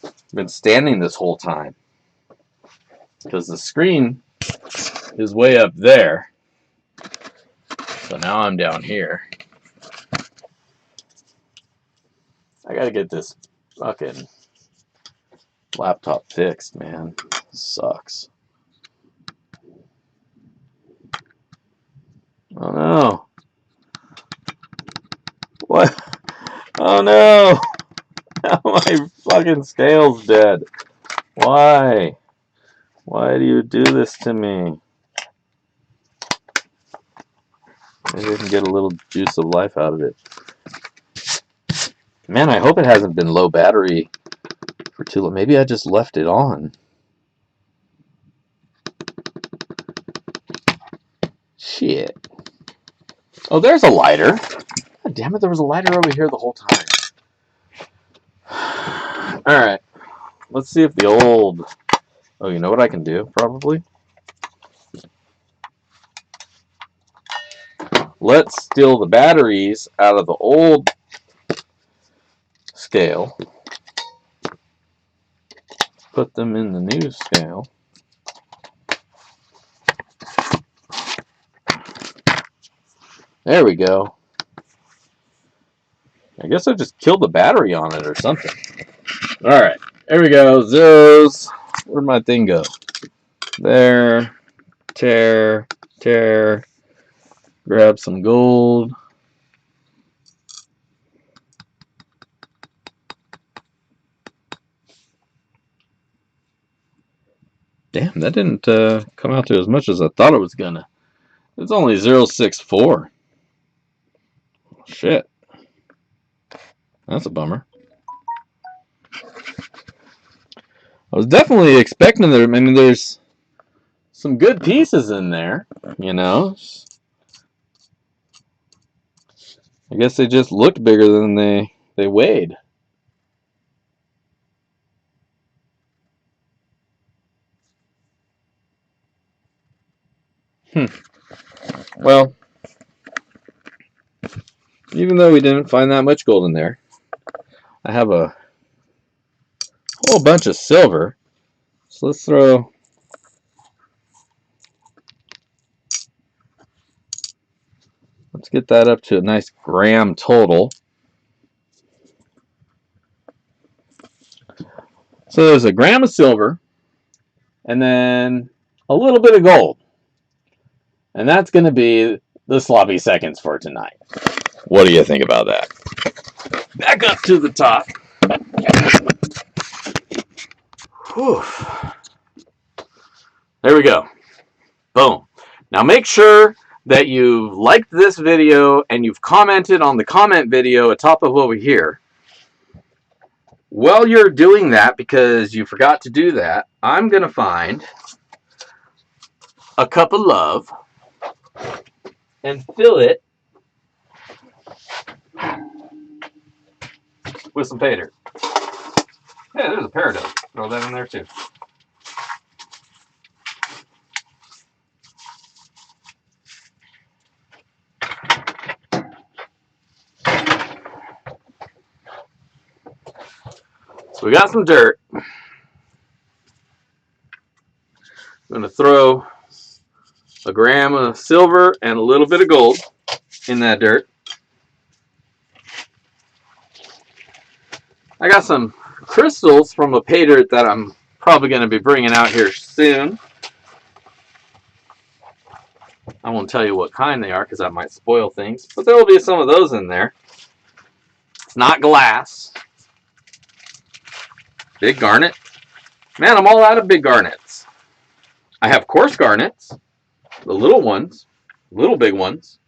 I've been standing this whole time. Because the screen is way up there. So now I'm down here. I gotta get this fucking laptop fixed, man. This sucks. Oh no. What? Oh no. Now my fucking scale's dead. Why? Why do you do this to me? Maybe I can get a little juice of life out of it. Man, I hope it hasn't been low battery for too long. Maybe I just left it on. Shit. Oh, there's a lighter. God damn it, there was a lighter over here the whole time. Alright. Let's see if the old... Oh, you know what I can do, probably? Let's steal the batteries out of the old scale. Put them in the new scale. There we go. I guess I just killed the battery on it or something. Alright, there we go. Zeros. Where'd my thing go? There. Tear. Tear. Grab some gold. Damn, that didn't come out to as much as I thought it was gonna. It's only 0.64. Shit. That's a bummer. I was definitely expecting there. I mean, there's some good pieces in there, you know. I guess they just looked bigger than they weighed. Well, even though we didn't find that much gold in there, I have a whole bunch of silver. So let's throw Let's get that up to a nice gram total. So there's a gram of silver and then a little bit of gold. And that's going to be the sloppy seconds for tonight. What do you think about that? Back up to the top. Whew. There we go. Boom. Now make sure that you've liked this video and you've commented on the comment video atop of over here. While you're doing that, because you forgot to do that, I'm going to find a cup of love and fill it with some pay dirt. Yeah, there's a peridot. Throw that in there too. So we got some dirt. I'm going to throw a gram of silver and a little bit of gold in that dirt. I got some crystals from a pay dirt that I'm probably going to be bringing out here soon. I won't tell you what kind they are because that might spoil things, but there will be some of those in there. It's not glass. Big garnet. Man, I'm all out of big garnets. I have coarse garnets, the little ones, little big ones.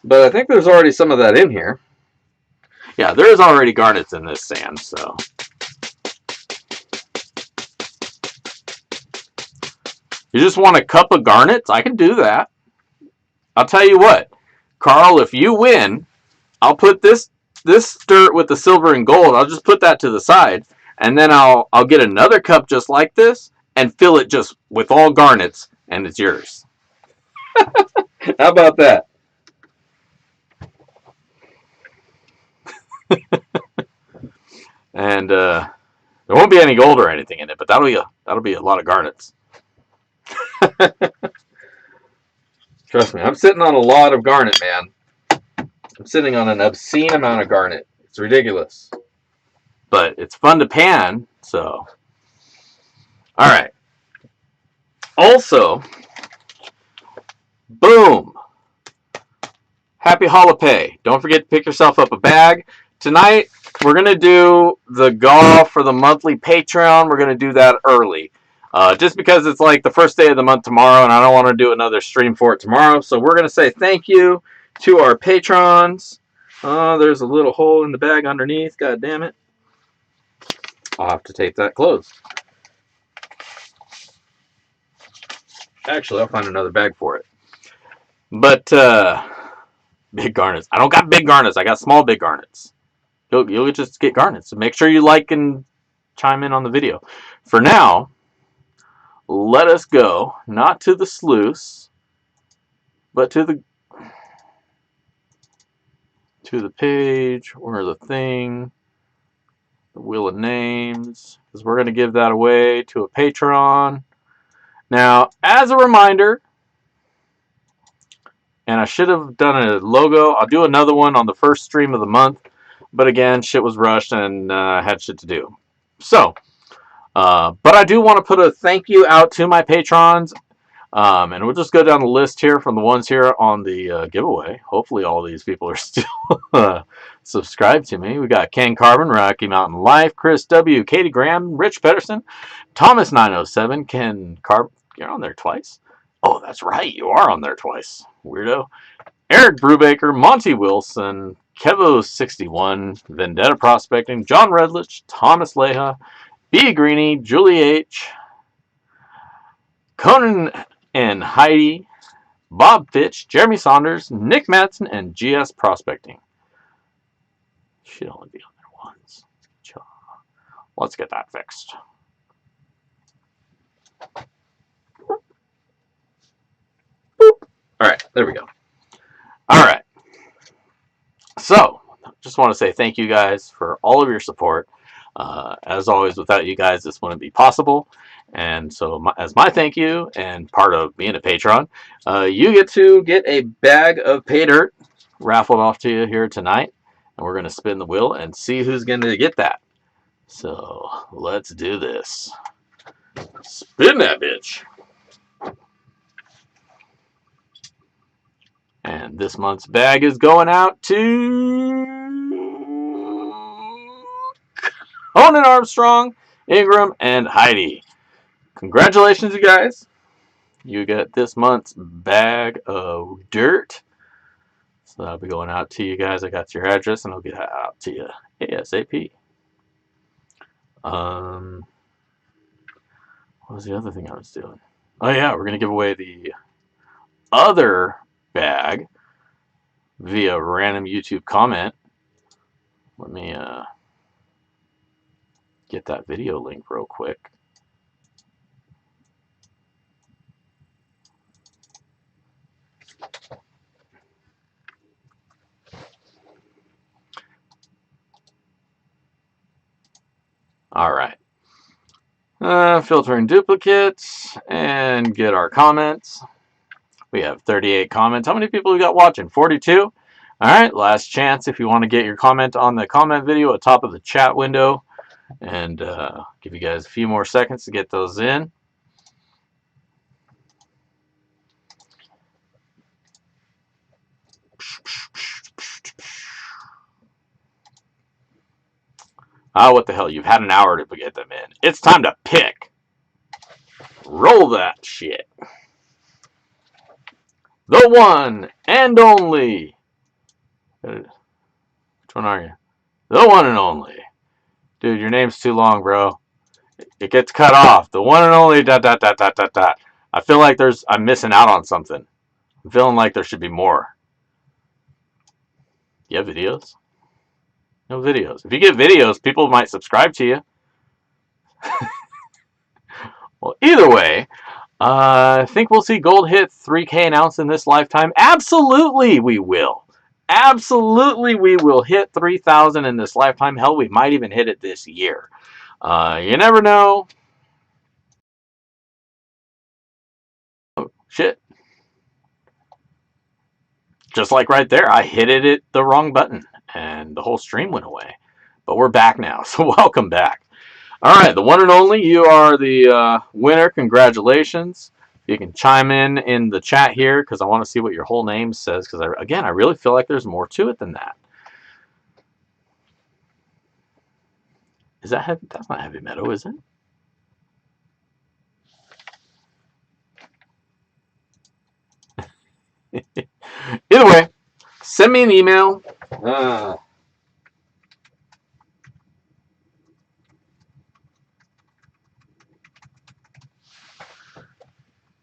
But I think there's already some of that in here. Yeah, there's already garnets in this sand, so. You just want a cup of garnets? I can do that. I'll tell you what, Carl, if you win, I'll put this dirt with the silver and gold, I'll just put that to the side, and then I'll get another cup just like this and fill it just with all garnets, and it's yours. How about that? And there won't be any gold or anything in it, but that'll be a lot of garnets. Trust me, I'm sitting on a lot of garnet, man. I'm sitting on an obscene amount of garnet. It's ridiculous. But it's fun to pan, so. Alright. Also, boom. Happy Holiday. Don't forget to pick yourself up a bag. Tonight, we're going to do the golf for the monthly Patreon. We're going to do that early. Just because it's like the first day of the month tomorrow, and I don't want to do another stream for it tomorrow. So we're going to say thank you to our patrons. There's a little hole in the bag underneath. God damn it. I'll have to tape that closed. Actually, I'll find another bag for it. But, big garnets. I don't got big garnets. I got small big garnets. You'll just get garnets. So make sure you like and chime in on the video. For now, let us go, not to the sluice, but to the page or the thing, the wheel of names, because we're going to give that away to a patron. Now, as a reminder, and I should have done a logo. I'll do another one on the first stream of the month, but again, shit was rushed and I had shit to do. So, but I do want to put a thank you out to my patrons. And we'll just go down the list here from the ones here on the giveaway. Hopefully all these people are still subscribed to me. We got Ken Carbon, Rocky Mountain Life, Chris W., Katie Graham, Rich Pedersen, Thomas 907, Ken Carbon. You're on there twice? Oh, that's right. You are on there twice. Weirdo. Eric Brubaker, Monty Wilson, Kevo61, Vendetta Prospecting, John Redlich, Thomas Leha, B. Greeny, Julie H., Conan and Heidi, Bob Fitch, Jeremy Saunders, Nick Madsen, and GS Prospecting. Should only be on there once. Let's get that fixed. Alright, there we go. Alright. So, just want to say thank you guys for all of your support. As always, without you guys, this wouldn't be possible. And so, as my thank you and part of being a patron, you get to get a bag of pay dirt raffled off to you here tonight. And we're going to spin the wheel and see who's going to get that. So, let's do this. Spin that bitch. And this month's bag is going out to Conan Armstrong, Ingram, and Heidi. Congratulations, you guys. You get this month's bag of dirt. So that'll be going out to you guys. I got your address, and I'll get that out to you ASAP. What was the other thing I was doing? Oh, yeah, we're going to give away the other bag via random YouTube comment. Let me get that video link real quick. All right. Filtering duplicates and get our comments. We have 38 comments. How many people we got watching? 42? All right, last chance if you want to get your comment on the comment video at the top of the chat window. And give you guys a few more seconds to get those in. What the hell? You've had an hour to get them in. It's time to pick. Roll that shit. The one and only. Which one are you? The one and only. Dude, your name's too long, bro. It gets cut off. The one and only ... I feel like I'm missing out on something. I'm feeling like there should be more. You have videos? No videos. If you get videos, people might subscribe to you. Well, either way, I think we'll see gold hit 3K an ounce in this lifetime. Absolutely, we will. Absolutely, we will hit 3,000 in this lifetime. Hell, we might even hit it this year. You never know. Oh, shit. Just like right there, I hit it the wrong button, and the whole stream went away. But we're back now, so welcome back. All right, the one and only, you are the winner. Congratulations. You can chime in the chat here because I want to see what your whole name says. Because, again, I really feel like there's more to it than that. Is that heavy? That's not heavy metal, is it? Either way, send me an email.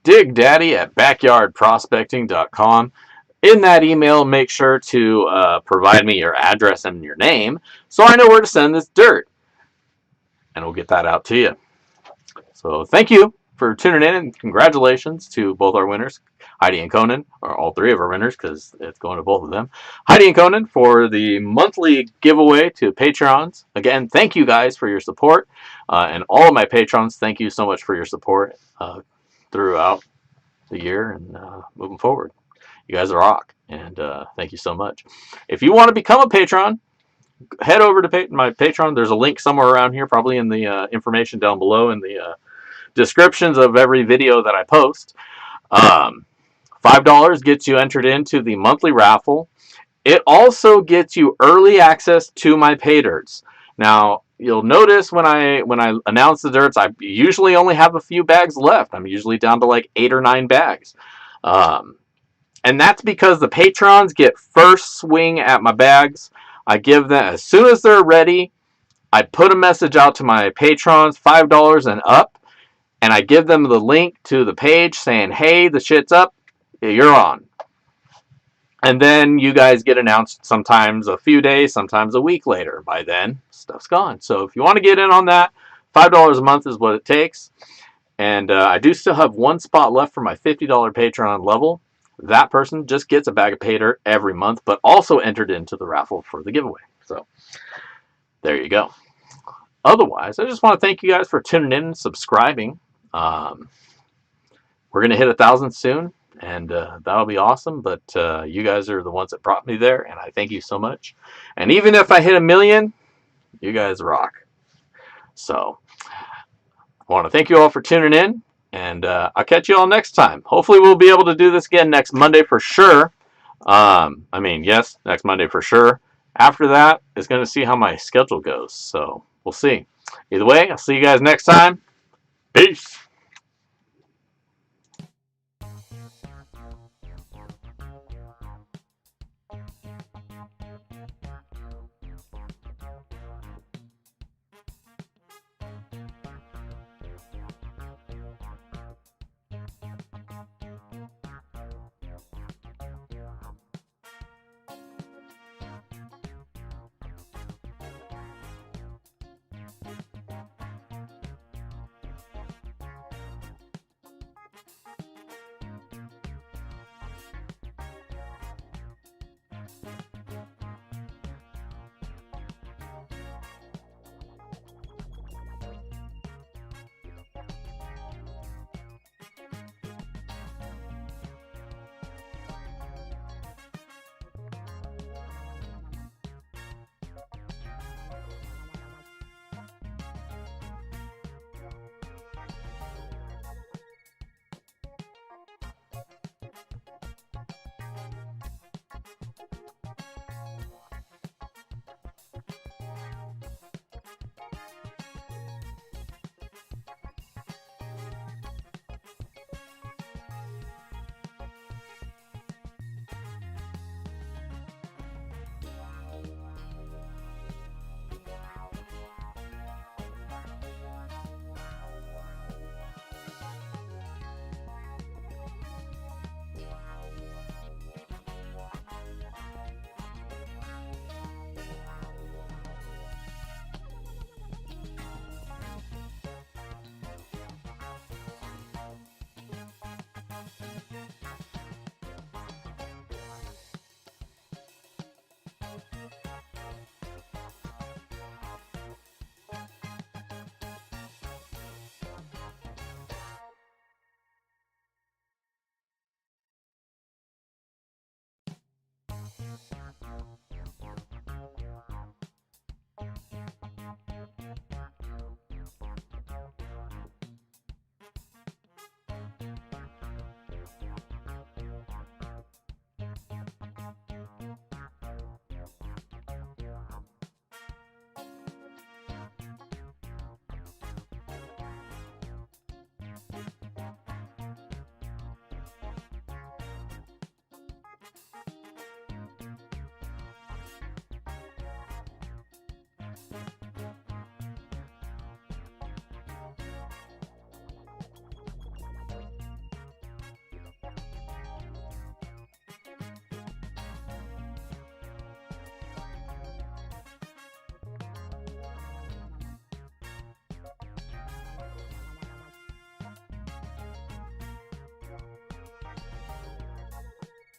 digdaddy@backyardprospecting.com. In that email, make sure to provide me your address and your name so I know where to send this dirt. And we'll get that out to you. So thank you for tuning in, and congratulations to both our winners, Heidi and Conan, or all three of our winners because it's going to both of them. Heidi and Conan for the monthly giveaway to patrons. Again, thank you guys for your support. And all of my patrons, thank you so much for your support throughout the year and moving forward. You guys are rock, and thank you so much. If you want to become a patron, head over to my Patreon. There's a link somewhere around here, probably in the information down below in the descriptions of every video that I post. $5 gets you entered into the monthly raffle. It also gets you early access to my pay dirts. Now, you'll notice when I announce the dirts, I usually only have a few bags left. I'm usually down to like 8 or 9 bags. And that's because the patrons get first swing at my bags. I give them, as soon as they're ready, I put a message out to my patrons, $5 and up, and I give them the link to the page saying, hey, the shit's up, you're on. And then you guys get announced sometimes a few days, sometimes a week later. By then, stuff's gone. So if you want to get in on that, $5 a month is what it takes. And I do still have one spot left for my $50 Patreon level. That person just gets a bag of pay dirt every month, but also entered into the raffle for the giveaway. So there you go. otherwise, I just want to thank you guys for tuning in and subscribing. We're going to hit 1,000 soon, and that'll be awesome. But you guys are the ones that brought me there, and I thank you so much. And even if I hit 1,000,000, you guys rock. So I want to thank you all for tuning in, and I'll catch you all next time. Hopefully we'll be able to do this again next Monday for sure. Yes, next Monday for sure. After that, it's going to see how my schedule goes. So we'll see. Either way, I'll see you guys next time. Peace.